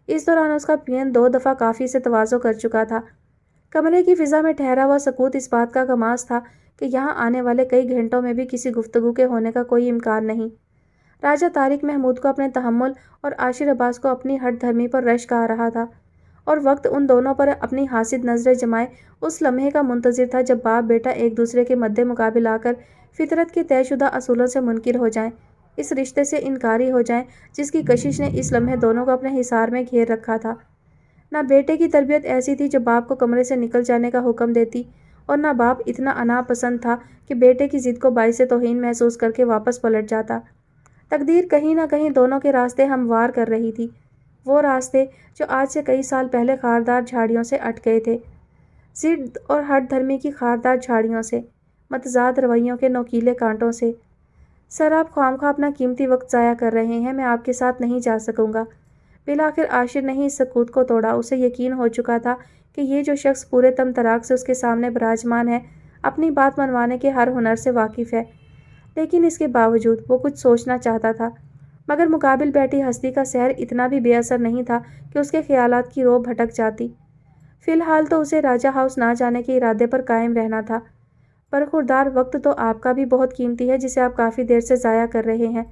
اس دوران اس کا پین 2 دفعہ کافی سے تواضع کر چکا تھا۔ کمرے کی فضا میں ٹھہرا ہوا سکوت اس بات کا گماس تھا کہ یہاں آنے والے کئی گھنٹوں میں بھی کسی گفتگو کے ہونے کا کوئی امکان نہیں۔ راجہ طارق محمود کو اپنے تحمل اور عاشر عباس کو اپنی ہٹ دھرمی پر رشک آ رہا تھا، اور وقت ان دونوں پر اپنی حاسد نظریں جمائے اس لمحے کا منتظر تھا جب باپ بیٹا ایک دوسرے کے مد مقابل آ کر فطرت کے طے شدہ اصولوں سے منکر ہو جائیں، اس رشتے سے انکاری ہو جائیں جس کی کشش نے اس لمحے دونوں کو اپنے حصار میں گھیر رکھا تھا۔ نہ بیٹے کی تربیت ایسی تھی جو باپ کو کمرے سے نکل جانے کا حکم دیتی، اور نہ باپ اتنا انا پسند تھا کہ بیٹے کی ضد کو باعث توہین محسوس کر کے واپس پلٹ جاتا۔ تقدیر کہیں نہ کہیں دونوں کے راستے ہموار کر رہی تھی، وہ راستے جو آج سے کئی سال پہلے خاردار جھاڑیوں سے اٹ گئے تھے، ضد اور ہٹ دھرمی کی خاردار جھاڑیوں سے، متضاد رویوں کے نوکیلے کانٹوں سے۔ سر، آپ خواہ اپنا قیمتی وقت ضائع کر رہے ہیں، میں آپ کے ساتھ نہیں جا سکوں گا۔ بالآخر عاشر نے ہی اس سکوت کو توڑا۔ اسے یقین ہو چکا تھا کہ یہ جو شخص پورے تم طراق سے اس کے سامنے براجمان ہے اپنی بات منوانے کے ہر ہنر سے واقف ہے، لیکن اس کے باوجود وہ کچھ سوچنا چاہتا تھا، مگر مقابل بیٹھی ہستی کا سحر اتنا بھی بے اثر نہیں تھا کہ اس کے خیالات کی رو بھٹک جاتی۔ فی الحال تو اسے راجہ ہاؤس نہ جانے کے ارادے پر قائم رہنا تھا۔ برخوردار، وقت تو آپ کا بھی بہت قیمتی ہے جسے آپ کافی دیر سے ضائع کر رہے ہیں،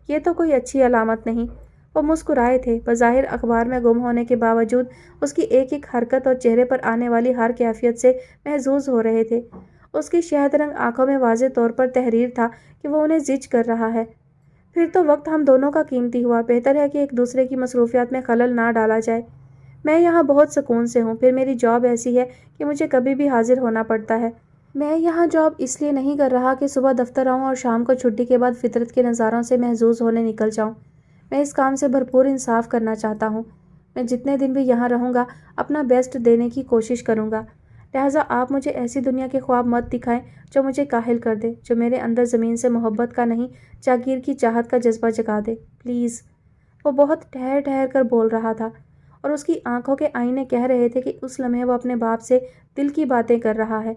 یہ تو کوئی اچھی علامت نہیں۔ وہ مسکرائے تھے، بظاہر اخبار میں گم ہونے کے باوجود اس کی ایک ایک حرکت اور چہرے پر آنے والی ہر کیفیت سے محظوظ ہو رہے تھے۔ اس کی شہد رنگ آنکھوں میں واضح طور پر تحریر تھا کہ وہ انہیں زج کر رہا ہے۔ پھر تو وقت ہم دونوں کا قیمتی ہوا، بہتر ہے کہ ایک دوسرے کی مصروفیات میں خلل نہ ڈالا جائے۔ میں یہاں بہت سکون سے ہوں، پھر میری جاب ایسی ہے کہ مجھے کبھی بھی حاضر ہونا پڑتا ہے۔ میں یہاں جاب اس لیے نہیں کر رہا کہ صبح دفتر آؤں اور شام کو چھٹی کے بعد فطرت کے نظاروں سے محظوظ ہونے نکل جاؤں۔ میں اس کام سے بھرپور انصاف کرنا چاہتا ہوں۔ میں جتنے دن بھی یہاں رہوں گا اپنا بیسٹ دینے کی کوشش کروں گا، لہٰذا آپ مجھے ایسی دنیا کے خواب مت دکھائیں جو مجھے کاہل کر دے، جو میرے اندر زمین سے محبت کا نہیں جاگیر کی چاہت کا جذبہ جگا دے، پلیز۔ وہ بہت ٹھہر ٹھہر کر بول رہا تھا اور اس کی آنکھوں کے آئینے کہہ رہے تھے کہ اس لمحے وہ اپنے باپ سے دل کی باتیں کر رہا ہے۔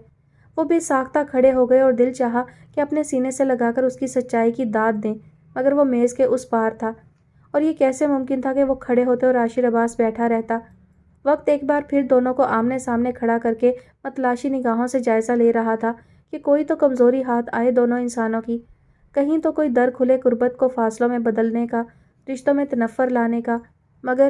وہ بے ساختہ کھڑے ہو گئے اور دل چاہا کہ اپنے سینے سے لگا کر اس کی سچائی کی داد دیں، مگر وہ میز کے اس پار تھا، اور یہ کیسے ممکن تھا کہ وہ کھڑے ہوتے اور عاشر عباس بیٹھا رہتا۔ وقت ایک بار پھر دونوں کو آمنے سامنے کھڑا کر کے متلاشی نگاہوں سے جائزہ لے رہا تھا کہ کوئی تو کمزوری ہاتھ آئے دونوں انسانوں کی، کہیں تو کوئی در کھلے قربت کو فاصلوں میں بدلنے کا، رشتوں میں تنفر لانے کا، مگر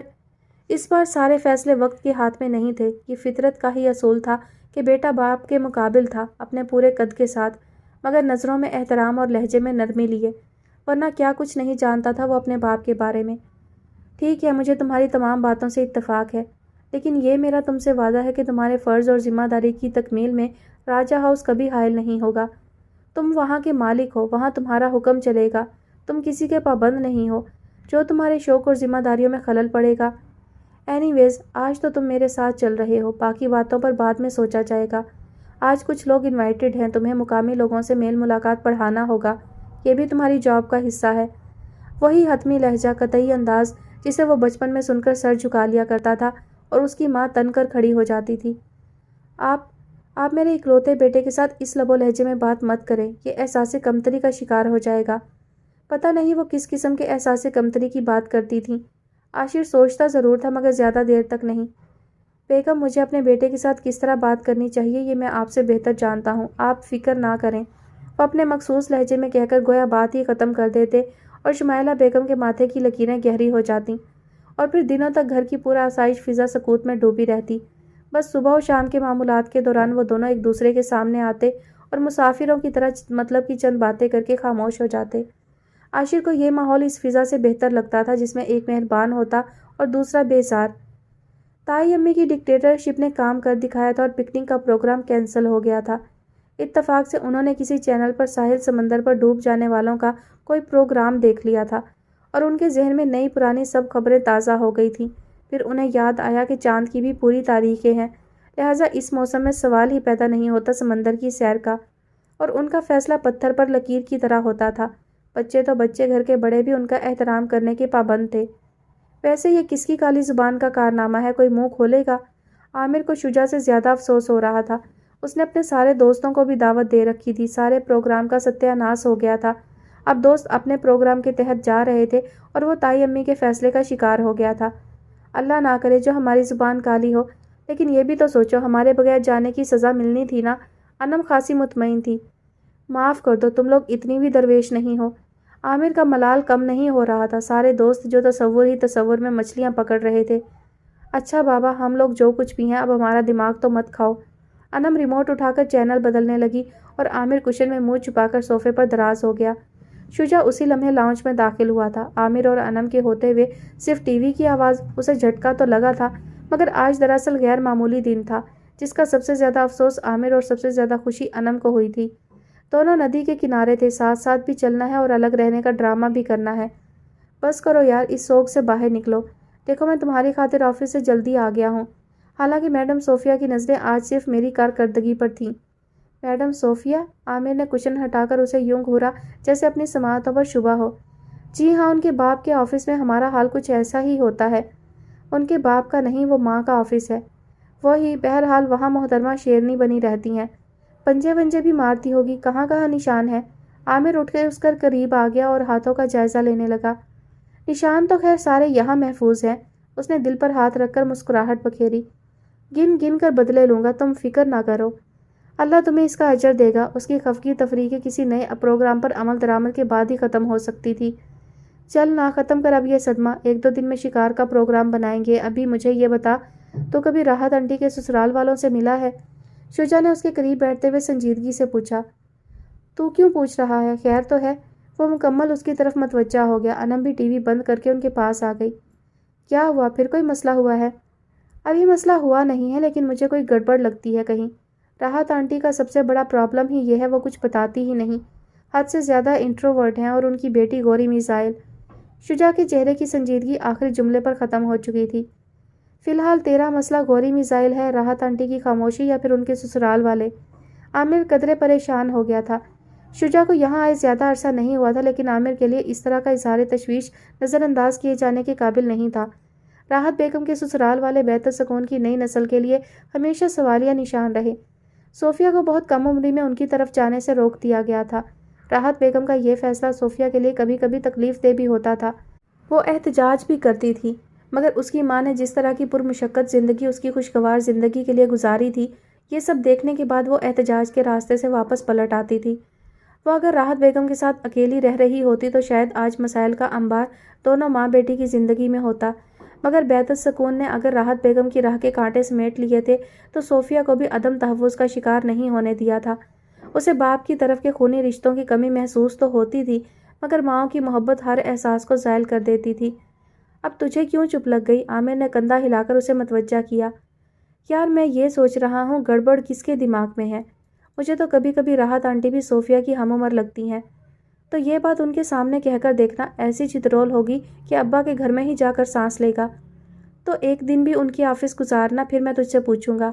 اس بار سارے فیصلے وقت کے ہاتھ میں نہیں تھے۔ یہ فطرت کا ہی اصول تھا کہ بیٹا باپ کے مقابل تھا اپنے پورے قد کے ساتھ، مگر نظروں میں احترام اور لہجے میں نرمی لیے، ورنہ کیا کچھ نہیں جانتا تھا وہ اپنے باپ کے بارے میں۔ ٹھیک ہے، مجھے تمہاری تمام باتوں سے اتفاق ہے، لیکن یہ میرا تم سے وعدہ ہے کہ تمہارے فرض اور ذمہ داری کی تکمیل میں راجہ ہاؤس کبھی حائل نہیں ہوگا۔ تم وہاں کے مالک ہو، وہاں تمہارا حکم چلے گا، تم کسی کے پابند نہیں ہو۔ جو تمہارے شوق اور ذمہ داریوں میں خلل پڑے گا، اینی ویز آج تو تم میرے ساتھ چل رہے ہو، باقی باتوں پر بعد میں سوچا جائے گا۔ آج کچھ لوگ انوائٹڈ ہیں، تمہیں مقامی لوگوں سے میل ملاقات بڑھانا ہوگا، یہ بھی تمہاری جاب کا حصہ ہے۔ وہی حتمی لہجہ، قطعی انداز جسے وہ بچپن میں سن کر سر جھکا لیا کرتا تھا اور اس کی ماں تن کر کھڑی ہو جاتی تھی۔ آپ میرے اکلوتے بیٹے کے ساتھ اس لب و لہجے میں بات مت کریں، یہ احساس کمتری کا شکار ہو جائے گا۔ پتہ نہیں وہ کس قسم کے احساس کمتری کی بات کرتی تھیں۔ عاشر سوچتا ضرور تھا مگر زیادہ دیر تک نہیں۔ بیگم، مجھے اپنے بیٹے کے ساتھ کس طرح بات کرنی چاہیے یہ میں آپ سے بہتر جانتا ہوں، آپ فکر نہ کریں، وہ اپنے مخصوص لہجے میں کہہ کر گویا بات ہی ختم کر دیتے اور شمائلہ بیگم کے ماتھے کی لکیریں گہری ہو جاتیں اور پھر دنوں تک گھر کی پورا آسائش فضا سکوت میں ڈوبی رہتی۔ بس صبح و شام کے معمولات کے دوران وہ دونوں ایک دوسرے کے سامنے آتے اور مسافروں کی طرح مطلب کی چند باتیں کر کے خاموش ہو جاتے۔ عاشر کو یہ ماحول اس فضا سے بہتر لگتا تھا جس میں ایک مہربان ہوتا اور دوسرا بیزار۔ تائی امی کی ڈکٹیٹرشپ نے کام کر دکھایا تھا اور پکنک کا پروگرام کینسل ہو گیا تھا۔ اتفاق سے انہوں نے کسی چینل پر ساحل سمندر پر ڈوب جانے والوں کا کوئی پروگرام دیکھ لیا تھا اور ان کے ذہن میں نئی پرانی سب خبریں تازہ ہو گئی تھیں۔ پھر انہیں یاد آیا کہ چاند کی بھی پوری تاریخیں ہیں، لہٰذا اس موسم میں سوال ہی پیدا نہیں ہوتا سمندر کی سیر کا، اور ان کا فیصلہ پتھر پر لکیر کی طرح ہوتا تھا۔ بچے تو بچے، گھر کے بڑے بھی ان کا احترام کرنے کے پابند تھے۔ ویسے یہ کس کی کالی زبان کا کارنامہ ہے، کوئی منہ کھولے گا؟ عامر کو شجاع سے زیادہ افسوس ہو رہا تھا۔ اس نے اپنے سارے دوستوں کو بھی دعوت دے رکھی تھی، سارے پروگرام کا ستیہ ناش ہو گیا تھا۔ اب دوست اپنے پروگرام کے تحت جا رہے تھے اور وہ تائی امی کے فیصلے کا شکار ہو گیا تھا۔ اللہ نہ کرے جو ہماری زبان کالی ہو، لیکن یہ بھی تو سوچو ہمارے بغیر جانے کی سزا ملنی تھی نا۔ انم خاصی مطمئن تھی۔ معاف کر دو، تم لوگ اتنی بھی درویش نہیں ہو۔ عامر کا ملال کم نہیں ہو رہا تھا۔ سارے دوست جو تصور ہی تصور میں مچھلیاں پکڑ رہے تھے۔ اچھا بابا، ہم لوگ جو کچھ بھی ہیں اب ہمارا دماغ تو مت کھاؤ۔ انم ریموٹ اٹھا کر چینل بدلنے لگی اور عامر کشن میں منہ چھپا کر صوفے پر دراز ہو گیا۔ شجاع اسی لمحے لاؤنج میں داخل ہوا تھا۔ عامر اور انم کے ہوتے ہوئے صرف ٹی وی کی آواز، اسے جھٹکا تو لگا تھا مگر آج دراصل غیر معمولی دن تھا جس کا سب سے زیادہ افسوس عامر اور سب سے زیادہ خوشی انم کو ہوئی تھی۔ دونوں ندی کے کنارے تھے، ساتھ ساتھ بھی چلنا ہے اور الگ رہنے کا ڈرامہ بھی کرنا ہے۔ بس کرو یار، اس سوگ سے باہر نکلو۔ دیکھو میں تمہاری خاطر آفس سے جلدی آ گیا ہوں۔ حالانکہ میڈم صوفیہ کی نظریں آج صرف میری کارکردگی پر تھیں۔ میڈم صوفیہ؟ عامر نے کشن ہٹا کر اسے یوں گھورا جیسے اپنی سماعتوں پر شبہ ہو۔ جی ہاں، ان کے باپ کے آفس میں ہمارا حال کچھ ایسا ہی ہوتا ہے۔ ان کے باپ کا نہیں، وہ ماں کا آفس ہے۔ وہی، بہرحال وہاں محترمہ شیرنی بنی رہتی ہیں، پنجے ونجے بھی مارتی ہوگی۔ کہاں کہاں نشان ہے؟ عامر اٹھ کے اس کے قریب آ گیا اور ہاتھوں کا جائزہ لینے لگا۔ نشان تو خیر سارے یہاں محفوظ ہیں۔ اس نے دل پر ہاتھ رکھ کر مسکراہٹ بکھیری۔ گن گن کر بدلے لوں گا، تم فکر نہ کرو۔ اللہ تمہیں اس کا اجر دے گا۔ اس کی خفگی تفریح کے کسی نئے پروگرام پر عمل درآمد کے بعد ہی ختم ہو سکتی تھی۔ چل نہ ختم کر اب یہ صدمہ، ایک دو دن میں شکار کا پروگرام بنائیں گے۔ ابھی مجھے یہ بتا، تو کبھی راحت آنٹی کے سسرال والوں سے ملا ہے؟ شجاع نے اس کے قریب بیٹھتے ہوئے سنجیدگی سے پوچھا۔ تو کیوں پوچھ رہا ہے؟ خیر تو ہے؟ وہ مکمل اس کی طرف متوجہ ہو گیا۔ انم بھی ٹی وی بند کر کے ان کے پاس آ گئی۔ کیا ہوا؟ پھر کوئی مسئلہ ہوا ہے؟ ابھی مسئلہ ہوا نہیں ہے، لیکن مجھے کوئی گڑبڑ لگتی ہے کہیں۔ راحت آنٹی کا سب سے بڑا پرابلم ہی یہ ہے، وہ کچھ بتاتی ہی نہیں، حد سے زیادہ انٹروورٹ ہیں، اور ان کی بیٹی گوری میزائل۔ شجاع کے چہرے کی سنجیدگی آخری جملے پر ختم ہو چکی تھی۔ فی الحال تیرا مسئلہ گوری میزائل ہے، راحت آنٹی کی خاموشی، یا پھر ان کے سسرال والے؟ عامر قدرے پریشان ہو گیا تھا۔ شجاع کو یہاں آئے زیادہ عرصہ نہیں ہوا تھا، لیکن عامر کے لیے اس طرح کا اظہار تشویش نظر انداز کیے جانے کے قابل نہیں تھا۔ راحت بیگم کے سسرال والے بیت السکون کی نئی نسل کے لیے ہمیشہ سوالیہ نشان رہے۔ صوفیہ کو بہت کم عمری میں ان کی طرف جانے سے روک دیا گیا تھا۔ راحت بیگم کا یہ فیصلہ صوفیہ کے لیے کبھی کبھی تکلیف دہ بھی ہوتا تھا۔ وہ احتجاج بھی کرتی تھی، مگر اس کی ماں نے جس طرح کی پرمشقت زندگی اس کی خوشگوار زندگی کے لیے گزاری تھی، یہ سب دیکھنے کے بعد وہ احتجاج کے راستے سے واپس پلٹ آتی تھی۔ وہ اگر راحت بیگم کے ساتھ اکیلی رہ رہی ہوتی تو شاید آج مسائل کا انبار دونوں ماں بیٹی کی زندگی میں ہوتا، مگر بیت السکون نے اگر راحت بیگم کی راہ کے کانٹے سمیٹ لیے تھے تو صوفیہ کو بھی عدم تحفظ کا شکار نہیں ہونے دیا تھا۔ اسے باپ کی طرف کے خونی رشتوں کی کمی محسوس تو ہوتی تھی، مگر ماؤں کی محبت ہر احساس کو زائل کر دیتی تھی۔ اب تجھے کیوں چپ لگ گئی؟ عامر نے کندھا ہلا کر اسے متوجہ کیا۔ یار میں یہ سوچ رہا ہوں گڑبڑ کس کے دماغ میں ہے؟ مجھے تو کبھی کبھی راحت آنٹی بھی صوفیہ کی ہم عمر لگتی ہیں۔ تو یہ بات ان کے سامنے کہہ کر دیکھنا، ایسی چترول ہوگی کہ ابا کے گھر میں ہی جا کر سانس لے گا۔ تو ایک دن بھی ان کی آفس گزارنا، پھر میں تجھ سے پوچھوں گا۔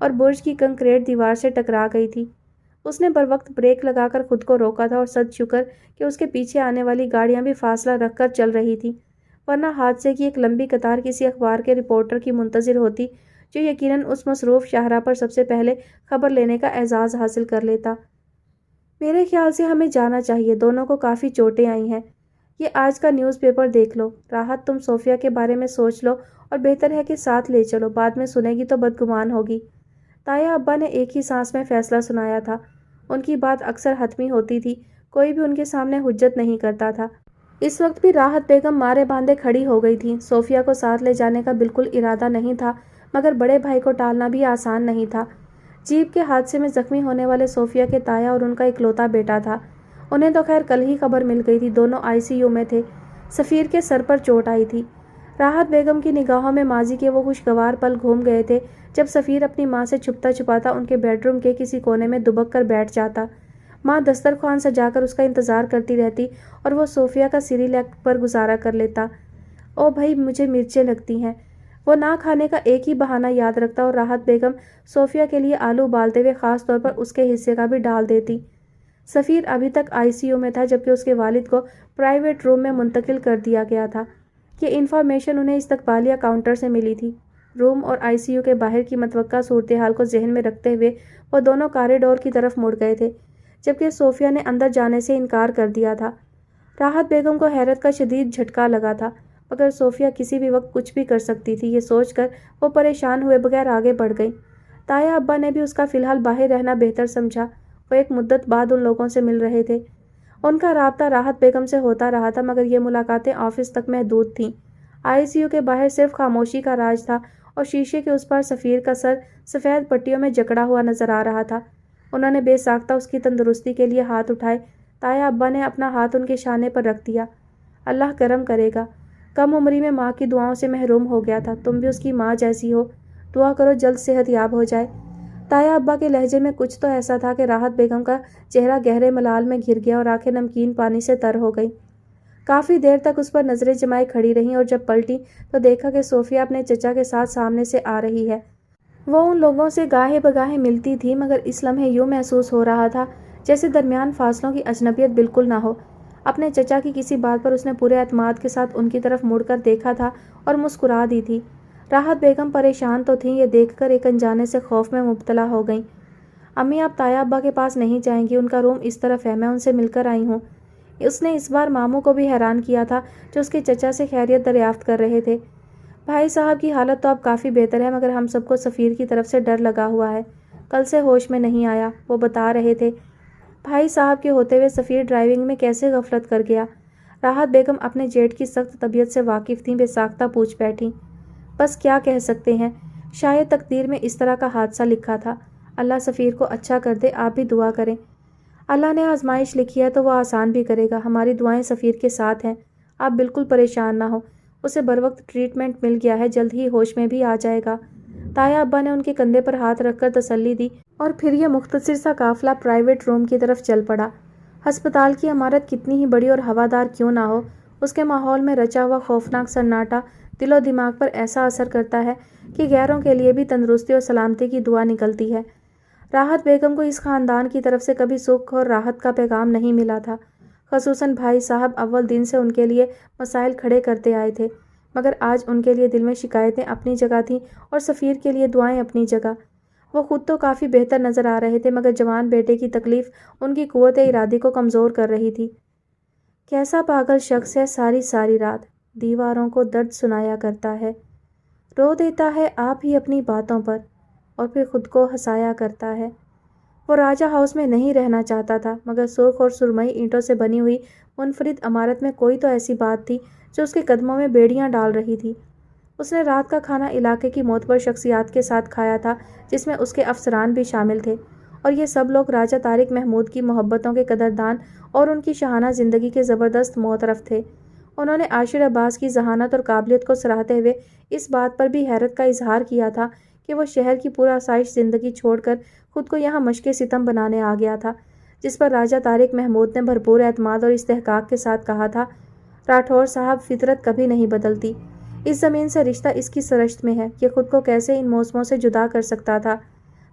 اور برج کی کنکریٹ دیوار سے ٹکرا گئی تھی۔ اس نے بروقت بریک لگا کر خود کو روکا تھا اور صد شکر کہ اس کے پیچھے آنے والی گاڑیاں بھی فاصلہ رکھ کر چل رہی تھیں، ورنہ حادثے کی ایک لمبی قطار کسی اخبار کے رپورٹر کی منتظر ہوتی جو یقیناً اس مصروف شاہراہ پر سب سے پہلے خبر لینے کا اعزاز حاصل کر لیتا۔ میرے خیال سے ہمیں جانا چاہیے، دونوں کو کافی چوٹیں آئی ہیں۔ یہ آج کا نیوز پیپر دیکھ لو۔ راحت، تم صوفیہ کے بارے میں سوچ لو اور بہتر ہے کہ ساتھ لے چلو، بعد میں سنے گی تو بدگمان ہوگی۔ تایا ابا نے ایک ہی سانس میں فیصلہ سنایا تھا۔ ان کی بات اکثر حتمی ہوتی تھی، کوئی بھی ان کے سامنے حجت نہیں کرتا تھا۔ اس وقت بھی راحت بیگم مارے باندھے کھڑی ہو گئی تھی۔ صوفیہ کو ساتھ لے جانے کا بالکل ارادہ نہیں تھا، مگر بڑے بھائی کو ٹالنا بھی آسان نہیں تھا۔ جیپ کے حادثے میں زخمی ہونے والے صوفیہ کے تایا اور ان کا اکلوتا بیٹا تھا۔ انہیں تو خیر کل ہی خبر مل گئی تھی، دونوں ICU میں تھے۔ سفیر کے سر پر چوٹ آئی تھی۔ راحت بیگم کی نگاہوں میں ماضی کے وہ خوشگوار پل گھوم گئے تھے جب سفیر اپنی ماں سے چھپتا چھپاتا ان کے بیڈ روم کے کسی کونے میں دبک کر بیٹھ جاتا۔ ماں دسترخوان سجا کر اس کا انتظار کرتی رہتی اور وہ صوفیہ کا سیریلیک پر گزارا کر لیتا۔ او بھائی، مجھے مرچیں لگتی ہیں۔ وہ نہ کھانے کا ایک ہی بہانہ یاد رکھتا اور راحت بیگم صوفیہ کے لیے آلو ابالتے ہوئے خاص طور پر اس کے حصے کا بھی ڈال دیتی۔ سفیر ابھی تک ICU میں تھا جبکہ اس کے والد کو پرائیویٹ روم میں منتقل کر دیا گیا تھا۔ یہ انفارمیشن انہیں استقبالیہ کاؤنٹر سے ملی تھی۔ روم اور ICU کے باہر کی متوقع صورتحال کو ذہن میں رکھتے ہوئے وہ دونوں کاریڈور کی طرف مڑ گئے تھے، جبکہ صوفیہ نے اندر جانے سے انکار کر دیا تھا۔ راحت بیگم کو حیرت کا شدید جھٹکا لگا تھا، مگر صوفیہ کسی بھی وقت کچھ بھی کر سکتی تھی، یہ سوچ کر وہ پریشان ہوئے بغیر آگے بڑھ گئی۔ تایا ابا نے بھی اس کا فی الحال باہر رہنا بہتر سمجھا۔ وہ ایک مدت بعد ان لوگوں سے مل رہے تھے۔ ان کا رابطہ راحت بیگم سے ہوتا رہا تھا، مگر یہ ملاقاتیں آفس تک محدود تھیں۔ ICU کے باہر صرف خاموشی کا راج تھا اور شیشے کے اس پار سفیر کا سر سفید پٹیوں میں جکڑا ہوا نظر آ رہا تھا۔ انہوں نے بے ساختہ اس کی تندرستی کے لیے ہاتھ اٹھائے۔ تایا ابا نے اپنا ہاتھ ان کے شانے پر رکھ دیا۔ اللہ کرم کرے گا۔ کم عمری میں ماں کی دعاؤں سے محروم ہو گیا تھا، تم بھی اس کی ماں جیسی ہو، دعا کرو جلد صحت یاب ہو جائے۔ تایا ابا کے لہجے میں کچھ تو ایسا تھا کہ راحت بیگم کا چہرہ گہرے ملال میں گھر گیا اور آنکھیں نمکین پانی سے تر ہو گئیں۔ کافی دیر تک اس پر نظریں جمائے کھڑی رہیں اور جب پلٹی تو دیکھا کہ صوفیہ اپنے چچا کے ساتھ سامنے سے آ رہی ہے۔ وہ ان لوگوں سے گاہے بگاہے ملتی تھی، مگر اس لمحے یوں محسوس ہو رہا تھا جیسے درمیان فاصلوں کی اجنبیت بالکل نہ ہو۔ اپنے چچا کی کسی بات پر اس نے پورے اعتماد کے ساتھ ان کی طرف مڑ کر دیکھا تھا اور مسکرا دی تھی۔ راحت بیگم پریشان تو تھیں، یہ دیکھ کر ایک انجانے سے خوف میں مبتلا ہو گئیں۔ امی، آپ تایا ابا کے پاس نہیں جائیں گی، ان کا روم اس طرف ہے، میں ان سے مل کر آئی ہوں۔ اس نے اس بار ماموں کو بھی حیران کیا تھا جو اس کے چچا سے خیریت دریافت کر رہے تھے۔ بھائی صاحب کی حالت تو اب کافی بہتر ہے، مگر ہم سب کو سفیر کی طرف سے ڈر لگا ہوا ہے، کل سے ہوش میں نہیں آیا، وہ بتا رہے تھے۔ بھائی صاحب کے ہوتے ہوئے سفیر ڈرائیونگ میں کیسے غفلت کر گیا؟ راحت بیگم اپنے جیٹ کی سخت طبیعت سے واقف تھیں، بے ساختہ پوچھ بیٹھیں۔ بس کیا کہہ سکتے ہیں، شاید تقدیر میں اس طرح کا حادثہ لکھا تھا۔ اللہ سفیر کو اچھا کر دے، آپ بھی دعا کریں۔ اللہ نے آزمائش لکھی ہے تو وہ آسان بھی کرے گا، ہماری دعائیں سفیر کے ساتھ ہیں، آپ بالکل پریشان نہ ہوں، اسے بروقت ٹریٹمنٹ مل گیا ہے، جلد ہی ہوش میں بھی آ جائے گا۔ تایا ابا نے ان کے کندھے پر ہاتھ رکھ کر تسلی دی اور پھر یہ مختصر سا قافلہ پرائیویٹ روم کی طرف چل پڑا۔ ہسپتال کی عمارت کتنی ہی بڑی اور ہوادار کیوں نہ ہو، اس کے ماحول میں رچا ہوا خوفناک سناٹا دل و دماغ پر ایسا اثر کرتا ہے کہ غیروں کے لیے بھی تندرستی اور سلامتی کی دعا نکلتی ہے۔ راحت بیگم کو اس خاندان کی طرف سے کبھی سکھ اور راحت کا پیغام نہیں ملا تھا، خصوصاً بھائی صاحب اول دن سے ان کے لیے مسائل کھڑے کرتے آئے تھے، مگر آج ان کے لیے دل میں شکایتیں اپنی جگہ تھیں اور سفیر کے لیے دعائیں اپنی جگہ۔ وہ خود تو کافی بہتر نظر آ رہے تھے، مگر جوان بیٹے کی تکلیف ان کی قوت ارادی کو کمزور کر رہی تھی۔ کیسا پاگل شخص ہے، ساری ساری رات دیواروں کو درد سنایا کرتا ہے، رو دیتا ہے آپ ہی اپنی باتوں پر اور پھر خود کو ہنسایا کرتا ہے۔ وہ راجہ ہاؤس میں نہیں رہنا چاہتا تھا، مگر سرخ اور سرمئی اینٹوں سے بنی ہوئی منفرد عمارت میں کوئی تو ایسی بات تھی جو اس کے قدموں میں بیڑیاں ڈال رہی تھی۔ اس نے رات کا کھانا علاقے کی معتبر شخصیات کے ساتھ کھایا تھا، جس میں اس کے افسران بھی شامل تھے، اور یہ سب لوگ راجہ طارق محمود کی محبتوں کے قدردان اور ان کی شاہانہ زندگی کے زبردست معترف تھے۔ انہوں نے عاشر عباس کی ذہانت اور قابلیت کو سراہتے ہوئے اس بات پر بھی حیرت کا اظہار کیا تھا کہ وہ شہر کی پرآسائش زندگی چھوڑ کر خود کو یہاں مشق ستم بنانے آ گیا تھا، جس پر راجہ طارق محمود نے بھرپور اعتماد اور استحقاق کے ساتھ کہا تھا، راٹھور صاحب، فطرت کبھی نہیں بدلتی، اس زمین سے رشتہ اس کی سرشت میں ہے، یہ خود کو کیسے ان موسموں سے جدا کر سکتا تھا؟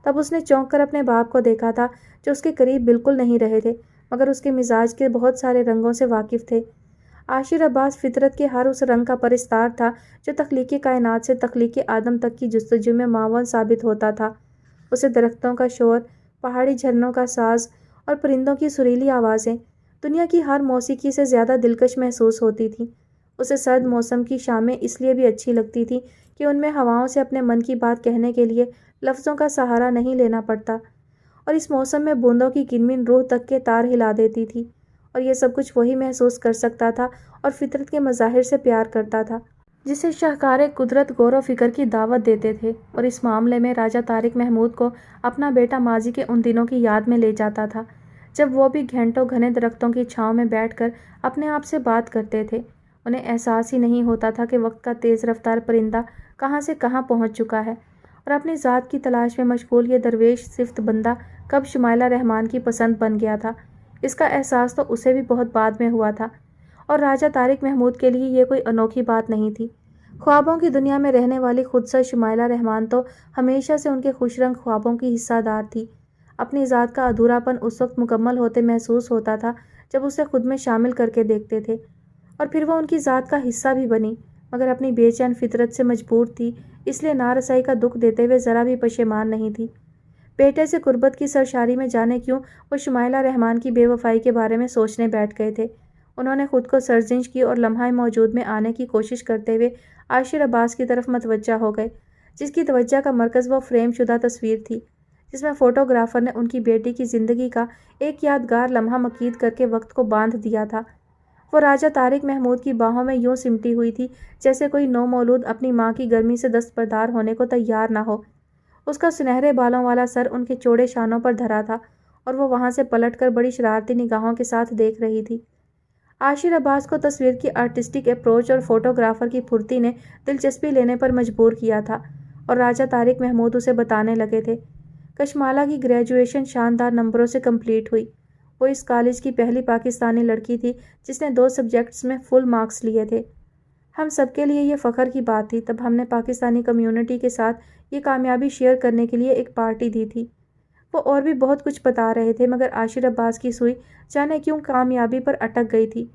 تب اس نے چونک کر اپنے باپ کو دیکھا تھا جو اس کے قریب بالکل نہیں رہے تھے مگر اس کے مزاج کے بہت سارے رنگوں سے واقف تھے۔ عاشر عباس فطرت کے ہر اس رنگ کا پرستار تھا جو تخلیق کائنات سے تخلیق آدم تک کی جستجو میں معاون ثابت ہوتا تھا۔ اسے درختوں کا شور، پہاڑی جھرنوں کا ساز اور پرندوں کی سریلی آوازیں دنیا کی ہر موسیقی سے زیادہ دلکش محسوس ہوتی تھیں۔ اسے سرد موسم کی شامیں اس لیے بھی اچھی لگتی تھیں کہ ان میں ہواؤں سے اپنے من کی بات کہنے کے لیے لفظوں کا سہارا نہیں لینا پڑتا، اور اس موسم میں بوندوں کی کنمن روح تک کے تار ہلا دیتی تھی، اور یہ سب کچھ وہی محسوس کر سکتا تھا اور فطرت کے مظاہر سے پیار کرتا تھا جسے شاہکار قدرت غور و فکر کی دعوت دیتے تھے۔ اور اس معاملے میں راجہ طارق محمود کو اپنا بیٹا ماضی کے ان دنوں کی یاد میں لے جاتا تھا جب وہ بھی گھنٹوں گھنے درختوں کی چھاؤں میں بیٹھ کر اپنے آپ سے بات کرتے تھے۔ انہیں احساس ہی نہیں ہوتا تھا کہ وقت کا تیز رفتار پرندہ کہاں سے کہاں پہنچ چکا ہے، اور اپنی ذات کی تلاش میں مشغول یہ درویش صفت بندہ کب شمائلہ رحمان کی پسند بن گیا تھا۔ اس کا احساس تو اسے بھی بہت بعد میں ہوا تھا، اور راجہ طارق محمود کے لیے یہ کوئی انوکھی بات نہیں تھی۔ خوابوں کی دنیا میں رہنے والی خود سر شمائلہ رحمان تو ہمیشہ سے ان کے خوش رنگ خوابوں کی حصہ دار تھی۔ اپنی ذات کا ادھورا پن اس وقت مکمل ہوتے محسوس ہوتا تھا جب اسے خود میں شامل کر کے دیکھتے تھے، اور پھر وہ ان کی ذات کا حصہ بھی بنی، مگر اپنی بے چین فطرت سے مجبور تھی، اس لیے نارسائی کا دکھ دیتے ہوئے ذرا بھی پشیمان نہیں تھی۔ بیٹے سے قربت کی سرشاری میں جانے کیوں وہ شمائلہ رحمان کی بے وفائی کے بارے میں سوچنے بیٹھ گئے تھے۔ انہوں نے خود کو سرزنش کی اور لمحہ موجود میں آنے کی کوشش کرتے ہوئے عاشر عباس کی طرف متوجہ ہو گئے، جس کی توجہ کا مرکز وہ فریم شدہ تصویر تھی جس میں فوٹوگرافر نے ان کی بیٹی کی زندگی کا ایک یادگار لمحہ مقید کر کے وقت کو باندھ دیا تھا۔ وہ راجہ طارق محمود کی باہوں میں یوں سمٹی ہوئی تھی جیسے کوئی نو مولود اپنی ماں کی گرمی سے دستبردار ہونے کو تیار نہ ہو۔ اس کا سنہرے بالوں والا سر ان کے چوڑے شانوں پر دھرا تھا، اور وہ وہاں سے پلٹ کر بڑی شرارتی نگاہوں کے ساتھ دیکھ رہی تھی۔ عاشر عباس کو تصویر کی آرٹسٹک اپروچ اور فوٹوگرافر کی پھرتی نے دلچسپی لینے پر مجبور کیا تھا، اور راجہ طارق محمود اسے بتانے لگے تھے۔ کشمالہ کی گریجویشن شاندار نمبروں سے کمپلیٹ ہوئی۔ وہ اس کالج کی پہلی پاکستانی لڑکی تھی جس نے 2 سبجیکٹس میں فل مارکس لیے تھے۔ ہم سب کے لیے یہ فخر کی بات تھی۔ تب ہم نے پاکستانی کمیونٹی کے ساتھ یہ کامیابی شیئر کرنے کے لیے ایک پارٹی دی تھی۔ وہ اور بھی بہت کچھ بتا رہے تھے مگر عاشر عباس کی سوئی جانے کیوں کامیابی پر اٹک گئی تھی۔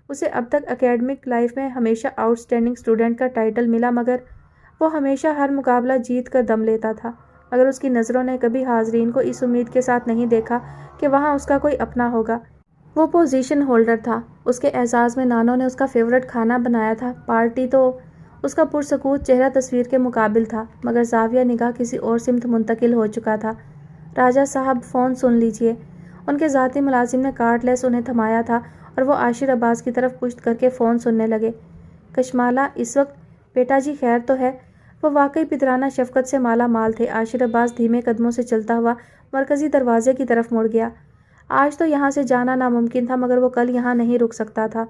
اسے اب تک اکیڈمک لائف میں ہمیشہ آؤٹ اسٹینڈنگ اسٹوڈنٹ کا ٹائٹل ملا، مگر وہ ہمیشہ ہر مقابلہ جیت کر دم لیتا تھا، مگر اس کی نظروں نے کبھی حاضرین کو اس امید کے ساتھ نہیں دیکھا کہ وہاں اس کا کوئی اپنا ہوگا۔ وہ پوزیشن ہولڈر تھا۔ اس کے اعزاز میں نانوں نے اس کا فیورٹ کھانا بنایا تھا۔ پارٹی تو اس کا پرسکوت چہرہ تصویر کے مقابل تھا، مگر زاویہ نگاہ کسی اور سمت منتقل ہو چکا تھا۔ راجہ صاحب فون سن لیجئے۔ ان کے ذاتی ملازم نے کارڈ لیس انہیں تھمایا تھا اور وہ عاشر عباس کی طرف پشت کر کے فون سننے لگے۔ کشمالہ اس وقت؟ بیٹا جی خیر تو ہے؟ وہ واقعی پدرانہ شفقت سے مالا مال تھے۔ عاشر عباس دھیمے قدموں سے چلتا ہوا مرکزی دروازے کی طرف مڑ گیا۔ آج تو یہاں سے جانا ناممکن تھا مگر وہ کل یہاں نہیں رک سکتا تھا۔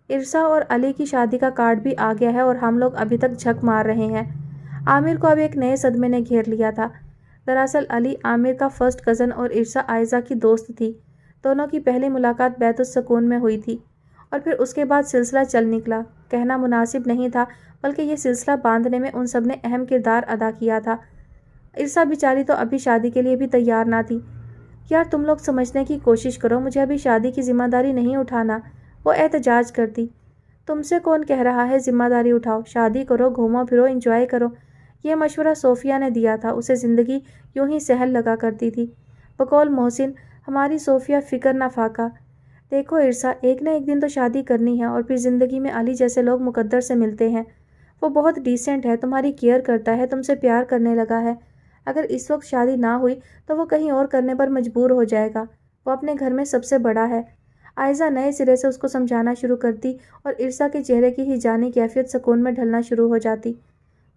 ارسا اور علی کی شادی کا کارڈ بھی آ گیا ہے اور ہم لوگ ابھی تک جھک مار رہے ہیں۔ عامر کو اب ایک نئے صدمے نے گھیر لیا تھا۔ دراصل علی عامر کا فرسٹ کزن اور ارسا عائزہ کی دوست تھی۔ دونوں کی پہلی ملاقات بیت السکون میں ہوئی تھی اور پھر اس کے بعد سلسلہ چل نکلا۔ کہنا مناسب نہیں تھا بلکہ یہ سلسلہ باندھنے میں ان سب نے اہم کردار ادا کیا تھا۔ ارسا بیچاری تو ابھی شادی کے لیے بھی تیار نہ تھی۔ یار تم لوگ سمجھنے کی کوشش کرو، مجھے ابھی شادی کی ذمہ داری نہیں اٹھانا، وہ احتجاج کرتی۔ تم سے کون کہہ رہا ہے ذمہ داری اٹھاؤ، شادی کرو، گھومو پھرو، انجوائے کرو۔ یہ مشورہ صوفیہ نے دیا تھا۔ اسے زندگی یوں ہی سہل لگا کرتی تھی۔ بقول محسن ہماری صوفیہ فکر نہ فاقہ۔ دیکھو ارسا، ایک نہ ایک دن تو شادی کرنی ہے اور پھر زندگی میں علی جیسے لوگ مقدر سے ملتے ہیں۔ وہ بہت ڈیسنٹ ہے، تمہاری کیئر کرتا ہے، تم سے پیار کرنے لگا ہے۔ اگر اس وقت شادی نہ ہوئی تو وہ کہیں اور کرنے پر مجبور ہو جائے گا۔ وہ اپنے گھر میں سب سے بڑا ہے۔ عائزہ نئے سرے سے اس کو سمجھانا شروع کرتی اور ارسا کے چہرے کی ہی جانی کیفیت سکون میں ڈھلنا شروع ہو جاتی۔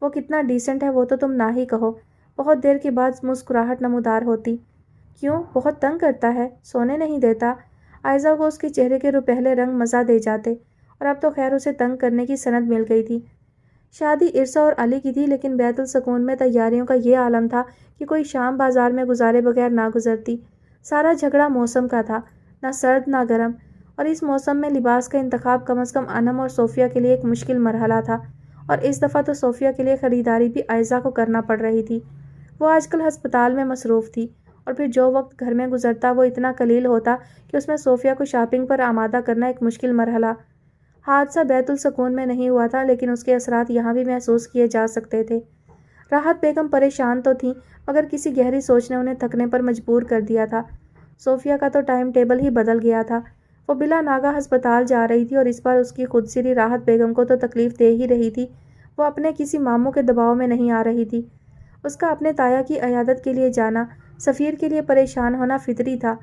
وہ کتنا ڈیسنٹ ہے وہ تو تم نہ ہی کہو۔ بہت دیر کے بعد مسکراہٹ نمودار ہوتی۔ کیوں، بہت تنگ کرتا ہے، سونے نہیں دیتا؟ عائزہ کو اس کے چہرے کے روپہلے رنگ مزہ دے جاتے، اور اب تو خیر اسے تنگ کرنے کی سند مل گئی تھی۔ شادی ارسا اور علی کی تھی لیکن بیت السکون میں تیاریوں کا یہ عالم تھا کہ کوئی شام بازار میں گزارے بغیر نہ گزرتی۔ سارا جھگڑا موسم کا تھا، نہ سرد نہ گرم، اور اس موسم میں لباس کا انتخاب کم از کم انم اور صوفیہ کے لیے ایک مشکل مرحلہ تھا، اور اس دفعہ تو صوفیہ کے لیے خریداری بھی عائزہ کو کرنا پڑ رہی تھی۔ وہ آج کل ہسپتال میں مصروف تھی اور پھر جو وقت گھر میں گزرتا وہ اتنا قلیل ہوتا کہ اس میں صوفیہ کو شاپنگ پر آمادہ کرنا ایک مشکل مرحلہ۔ حادثہ بیت السکون میں نہیں ہوا تھا لیکن اس کے اثرات یہاں بھی محسوس کیے جا سکتے تھے۔ راحت بیگم پریشان تو تھیں مگر کسی گہری سوچ نے انہیں تھکنے پر مجبور کر دیا تھا۔ صوفیہ کا تو ٹائم ٹیبل ہی بدل گیا تھا۔ وہ بلا ناگہ ہسپتال جا رہی تھی اور اس بار اس کی خود سری راحت بیگم کو تو تکلیف دے ہی رہی تھی۔ وہ اپنے کسی ماموں کے دباؤ میں نہیں آ رہی تھی۔ اس کا اپنے تایا کی عیادت کے لیے جانا، سفیر کے لیے پریشان ہونا فطری تھا،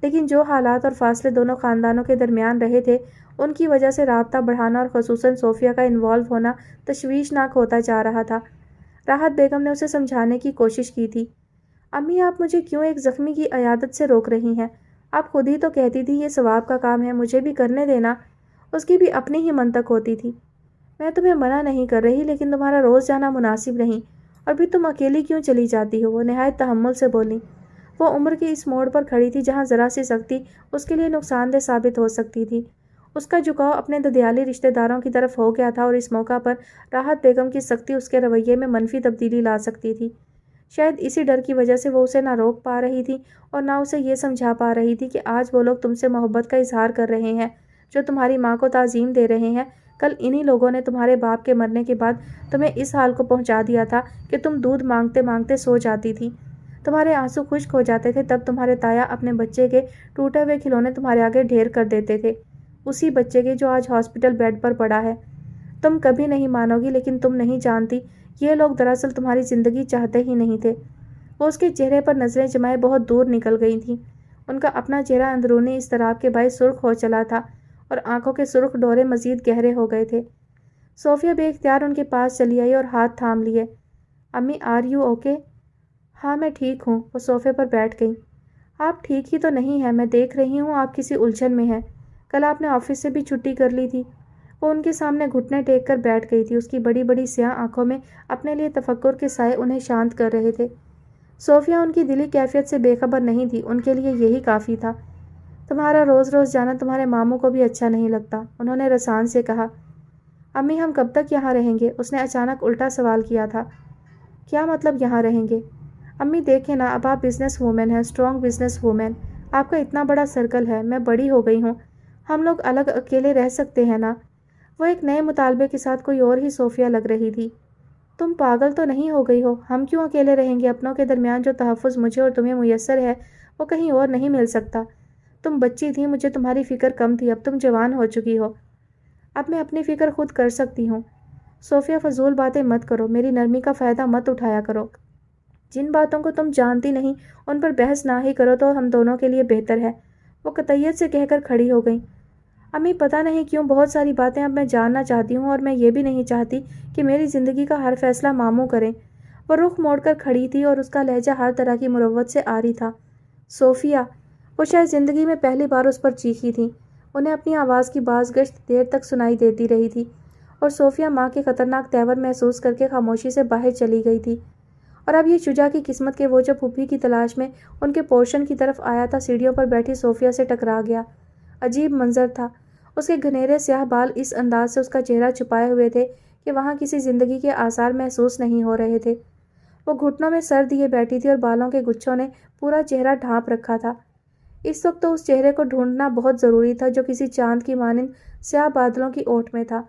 لیکن جو حالات اور فاصلے دونوں خاندانوں کے درمیان رہے تھے ان کی وجہ سے رابطہ بڑھانا اور خصوصاً صوفیہ کا انوالو ہونا تشویشناک ہوتا جا رہا تھا۔ راحت بیگم نے اسے سمجھانے کی کوشش کی تھی۔ امی آپ مجھے کیوں ایک زخمی کی عیادت سے روک رہی ہیں؟ آپ خود ہی تو کہتی تھی یہ ثواب کا کام ہے، مجھے بھی کرنے دینا۔ اس کی بھی اپنی ہی منطق ہوتی تھی۔ میں تمہیں منع نہیں کر رہی لیکن تمہارا روز جانا مناسب نہیں، اور پھر تم اکیلی کیوں چلی جاتی ہو؟ وہ نہایت تحمل سے بولی۔ وہ عمر کے اس موڑ پر کھڑی تھی جہاں ذرا سی سختی اس کے لیے نقصان دہ ثابت ہو سکتی تھی۔ اس کا جھکاؤ اپنے ددیالی رشتہ داروں کی طرف ہو گیا تھا اور اس موقع پر راحت بیگم کی سختی اس کے رویے میں منفی تبدیلی لا سکتی تھی۔ شاید اسی ڈر کی وجہ سے وہ اسے نہ روک پا رہی تھی اور نہ اسے یہ سمجھا پا رہی تھی کہ آج وہ لوگ تم سے محبت کا اظہار کر رہے ہیں، جو تمہاری ماں کو تعظیم دے رہے ہیں، کل انہی لوگوں نے تمہارے باپ کے مرنے کے بعد تمہیں اس حال کو پہنچا دیا تھا کہ تم دودھ مانگتے مانگتے سو جاتی تھی، تمہارے آنسو خشک ہو جاتے تھے، تب تمہارے تایا اپنے بچے کے ٹوٹے ہوئے کھلونے تمہارے آگے ڈھیر کر دیتے تھے، اسی بچے کے جو آج ہاسپٹل بیڈ پر پڑا ہے۔ تم کبھی نہیں مانو گی لیکن تم نہیں جانتی یہ لوگ دراصل تمہاری زندگی چاہتے ہی نہیں تھے۔ وہ اس کے چہرے پر نظریں جمائے بہت دور نکل گئی تھیں۔ ان کا اپنا چہرہ اندرونی اضطراب کے باعث سرخ ہو چلا تھا اور آنکھوں کے سرخ ڈورے مزید گہرے ہو گئے تھے۔ صوفیہ بے اختیار ان کے پاس چلی آئی اور ہاتھ تھام لیے۔ امی آر یو اوکے؟ ہاں میں ٹھیک ہوں۔ وہ صوفے پر بیٹھ گئی۔ آپ ٹھیک ہی تو نہیں ہیں، میں دیکھ رہی ہوں آپ کسی الجھن میں ہیں۔ کل آپ نے آفس سے بھی چھٹی کر لی تھی۔ وہ ان کے سامنے گھٹنے ٹیک کر بیٹھ گئی تھی۔ اس کی بڑی بڑی سیاہ آنکھوں میں اپنے لیے تفکر کے سائے انہیں شانت کر رہے تھے۔ صوفیہ ان کی دلی کیفیت سے بے خبر نہیں تھی، ان کے لیے یہی کافی تھا۔ تمہارا روز روز جانا تمہارے ماموں کو بھی اچھا نہیں لگتا، انہوں نے رسان سے کہا۔ امی ہم کب تک یہاں رہیں گے؟ اس نے اچانک الٹا سوال کیا تھا۔ کیا مطلب یہاں رہیں گے؟ امی دیکھیں نا، اب آپ بزنس وومن ہیں، اسٹرانگ بزنس وومن، آپ کا اتنا بڑا سرکل ہے، میں بڑی ہو گئی ہوں، ہم لوگ الگ اکیلے رہ سکتے ہیں نا؟ وہ ایک نئے مطالبے کے ساتھ کوئی اور ہی صوفیہ لگ رہی تھی۔ تم پاگل تو نہیں ہو گئی ہو؟ ہم کیوں اکیلے رہیں گے؟ اپنوں کے درمیان جو تحفظ مجھے اور تمہیں میسر ہے وہ کہیں اور نہیں مل سکتا۔ تم بچی تھی، مجھے تمہاری فکر کم تھی، اب تم جوان ہو چکی ہو، اب میں اپنی فکر خود کر سکتی ہوں۔ صوفیہ فضول باتیں مت کرو، میری نرمی کا فائدہ مت اٹھایا کرو، جن باتوں کو تم جانتی نہیں ان پر بحث نہ ہی کرو تو ہم دونوں کے لیے بہتر ہے۔ وہ قطعیت سے کہہ کر کھڑی ہو گئیں۔ امی پتہ نہیں کیوں بہت ساری باتیں اب میں جاننا چاہتی ہوں اور میں یہ بھی نہیں چاہتی کہ میری زندگی کا ہر فیصلہ ماموں کریں۔ وہ رخ موڑ کر کھڑی تھی اور اس کا لہجہ ہر طرح کی مروت سے عاری تھا۔ صوفیہ! وہ شاید زندگی میں پہلی بار اس پر چیخی تھی۔ انہیں اپنی آواز کی باز گشت دیر تک سنائی دیتی رہی تھی اور صوفیہ ماں کے خطرناک تیور محسوس کر کے خاموشی سے باہر چلی گئی تھی۔ اور اب یہ شجاع کی قسمت کہ وہ جو پھوپھی کی تلاش میں ان کے پورشن کی طرف آیا تھا سیڑھیوں پر بیٹھی صوفیہ سے ٹکرا گیا۔ عجیب منظر تھا۔ اس کے گھنیرے سیاہ بال اس انداز سے اس کا چہرہ چھپائے ہوئے تھے کہ وہاں کسی زندگی کے آثار محسوس نہیں ہو رہے تھے۔ وہ گھٹنوں میں سر دیے بیٹھی تھی اور بالوں کے گچھوں نے پورا چہرہ ڈھانپ رکھا تھا۔ اس وقت تو اس چہرے کو ڈھونڈنا بہت ضروری تھا جو کسی چاند کی مانند سیاہ بادلوں کی اوٹ میں تھا۔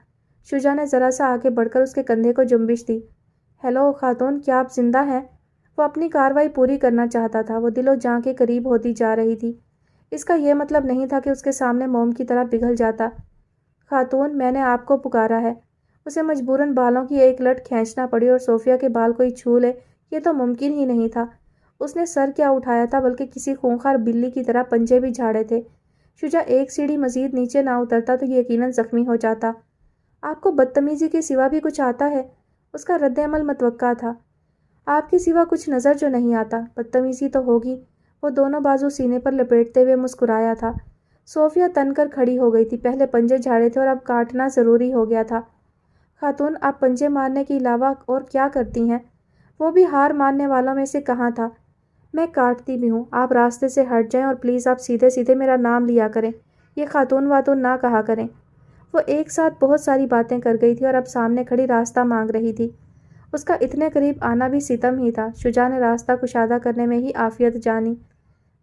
شجاع نے ذرا سا آگے بڑھ کر اس کے کندھے کو جنبش دی۔ ہیلو خاتون، کیا آپ زندہ ہیں؟ وہ اپنی کارروائی پوری کرنا چاہتا تھا۔ وہ دل و جاں کے قریب ہوتی جا رہی تھی۔ اس کا یہ مطلب نہیں تھا کہ اس کے سامنے موم کی طرح پگھل جاتا۔ خاتون، میں نے آپ کو پکارا ہے۔ اسے مجبوراً بالوں کی ایک لٹ کھینچنا پڑی اور صوفیہ کے بال کوئی چھو لے یہ تو ممکن ہی نہیں تھا۔ اس نے سر کیا اٹھایا تھا بلکہ کسی خونخوار بلی کی طرح پنجے بھی جھاڑے تھے۔ شجاع ایک سیڑھی مزید نیچے نہ اترتا تو یقیناً زخمی ہو جاتا۔ آپ کو بدتمیزی کے سوا بھی کچھ آتا ہے؟ اس کا رد عمل متوقع تھا۔ آپ کے سوا کچھ نظر جو نہیں آتا، بدتمیزی تو ہوگی۔ وہ دونوں بازو سینے پر لپیٹتے ہوئے مسکرایا تھا۔ صوفیہ تن کر کھڑی ہو گئی تھی۔ پہلے پنجے جھاڑے تھے اور اب کاٹنا ضروری ہو گیا تھا۔ خاتون، آپ پنجے مارنے کے علاوہ اور کیا کرتی ہیں؟ وہ بھی ہار ماننے والوں میں سے کہاں تھا۔ میں کاٹتی بھی ہوں۔ آپ راستے سے ہٹ جائیں اور پلیز آپ سیدھے سیدھے میرا نام لیا کریں، یہ خاتون واتون نہ کہا کریں۔ وہ ایک ساتھ بہت ساری باتیں کر گئی تھی اور اب سامنے کھڑی راستہ مانگ رہی تھی۔ اس کا اتنے قریب آنا بھی ستم ہی تھا۔ شجاع نے راستہ کشادہ کرنے میں ہی عافیت جانی۔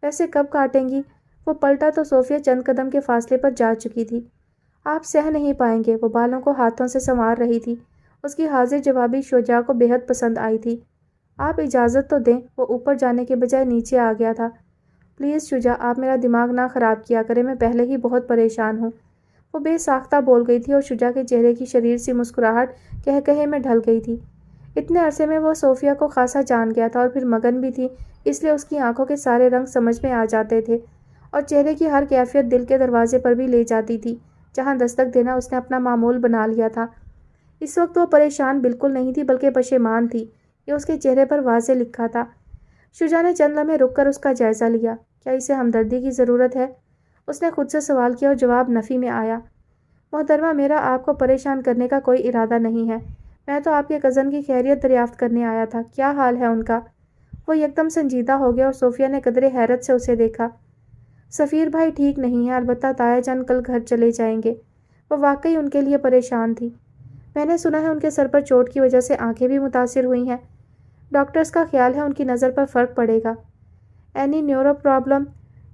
ویسے کب کاٹیں گی؟ وہ پلٹا تو صوفیہ چند قدم کے فاصلے پر جا چکی تھی۔ آپ سہ نہیں پائیں گے۔ وہ بالوں کو ہاتھوں سے سنوار رہی تھی۔ اس کی حاضر جوابی شجاع کو بے حد پسند آئی تھی۔ آپ اجازت تو دیں۔ وہ اوپر جانے کے بجائے نیچے آ گیا تھا۔ پلیز شجاع، آپ میرا دماغ نہ خراب کیا کریں، میں پہلے ہی بہت پریشان ہوں۔ وہ بے ساختہ بول گئی تھی اور شجاع کے چہرے کی شریر سی مسکراہٹ کہے میں ڈھل گئی تھی۔ اتنے عرصے میں وہ صوفیہ کو خاصا جان گیا تھا اور پھر مگن بھی تھی، اس لیے اس کی آنکھوں کے سارے رنگ سمجھ میں آ جاتے تھے اور چہرے کی ہر کیفیت دل کے دروازے پر بھی لے جاتی تھی جہاں دستک دینا اس نے اپنا معمول بنا لیا تھا۔ اس وقت وہ پریشان بالکل نہیں تھی بلکہ پشیمان تھی، یہ اس کے چہرے پر واضح لکھا تھا۔ شجاع نے چند لمحے رک کر اس کا جائزہ لیا۔ کیا اسے ہمدردی کی ضرورت ہے؟ اس نے خود سے سوال کیا اور جواب نفی میں آیا۔ محترمہ، میرا آپ کو پریشان کرنے کا کوئی ارادہ نہیں ہے، میں تو آپ کے کزن کی خیریت دریافت کرنے آیا تھا۔ کیا حال ہے ان کا؟ وہ یکدم سنجیدہ ہو گیا اور صوفیہ نے قدرے حیرت سے اسے دیکھا۔ سفیر بھائی ٹھیک نہیں ہے، البتہ تایا جان کل گھر چلے جائیں گے۔ وہ واقعی ان کے لیے پریشان تھی۔ میں نے سنا ہے ان کے سر پر چوٹ کی وجہ سے آنکھیں بھی متاثر ہوئی ہیں۔ ڈاکٹرز کا خیال ہے ان کی نظر پر فرق پڑے گا۔ Any neuro problem?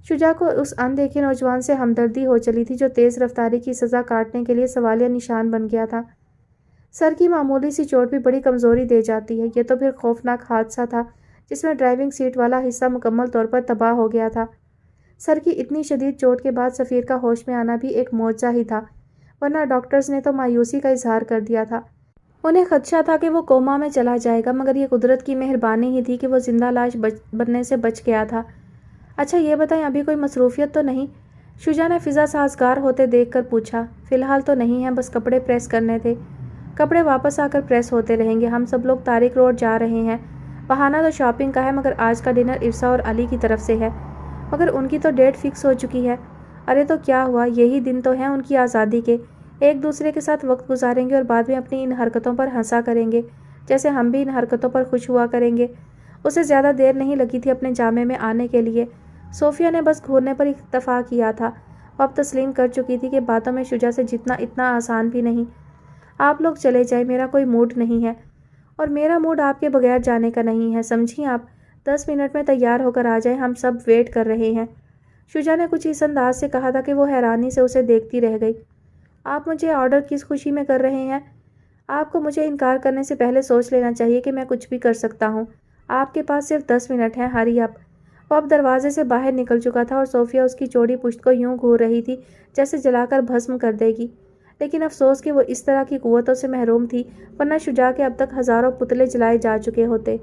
شجاع کو اس اندیکھے نوجوان سے ہمدردی ہو چلی تھی جو تیز رفتاری کی سزا کاٹنے کے لیے سوالیہ نشان بن گیا تھا۔ سر کی معمولی سی چوٹ بھی بڑی کمزوری دے جاتی ہے۔ یہ تو پھر خوفناک حادثہ تھا جس میں ڈرائیونگ سیٹ والا حصہ مکمل طور پر تباہ ہو گیا تھا۔ سر کی اتنی شدید چوٹ کے بعد سفیر کا ہوش میں آنا بھی ایک معجزہ ہی تھا، ورنہ ڈاکٹرز نے تو مایوسی کا اظہار کر دیا تھا۔ انہیں خدشہ تھا کہ وہ کوما میں چلا جائے گا، مگر یہ قدرت کی مہربانی ہی تھی کہ وہ زندہ لاش بننے سے بچ گیا تھا۔ اچھا یہ بتائیں، ابھی کوئی مصروفیت تو نہیں؟ شجاع نے فضا سازگار ہوتے دیکھ کر پوچھا۔ فی الحال تو نہیں ہے، بس کپڑے پریس کرنے تھے۔ کپڑے واپس آ کر پریس ہوتے رہیں گے۔ ہم سب لوگ طارق روڈ جا رہے ہیں۔ بہانہ تو شاپنگ کا ہے، مگر آج کا ڈنر ارسا اور علی کی طرف سے ہے۔ مگر ان کی تو ڈیٹ فکس ہو چکی ہے۔ ارے تو کیا ہوا، یہی دن تو ہیں ان کی آزادی کے۔ ایک دوسرے کے ساتھ وقت گزاریں گے اور بعد میں اپنی ان حرکتوں پر ہنسا کریں گے، جیسے ہم بھی ان حرکتوں پر خوش ہوا کریں گے۔ اسے زیادہ دیر نہیں لگی تھی اپنے جامے میں آنے کے لیے۔ صوفیہ نے بس گھورنے پر اکتفا کیا تھا۔ وہ اب تسلیم کر چکی تھی کہ باتوں میں شجاع سے جتنا اتنا آسان بھی نہیں۔ آپ لوگ چلے جائیں، میرا کوئی موڈ نہیں ہے، اور میرا موڈ آپ کے بغیر جانے کا نہیں ہے، سمجھی آپ؟ 10 منٹ میں تیار ہو کر آ جائیں، ہم سب ویٹ کر رہے ہیں۔ شجاع نے کچھ اس انداز سے کہا تھا کہ وہ حیرانی سے اسے دیکھتی رہ گئی۔ آپ مجھے آرڈر کس خوشی میں کر رہے ہیں؟ آپ کو مجھے انکار کرنے سے پہلے سوچ لینا چاہیے کہ میں کچھ بھی کر سکتا ہوں۔ آپ کے پاس صرف 10 منٹ ہیں، ہری اپ۔ وہ اب دروازے سے باہر نکل چکا تھا اور صوفیہ اس کی چوڑی پشت کو یوں گھور رہی تھی جیسے جلا کر بھسم کر دے گی۔ لیکن افسوس کہ وہ اس طرح کی قوتوں سے محروم تھی، ورنہ شجاع کے اب تک ہزاروں پتلے جلائے جا چکے ہوتے۔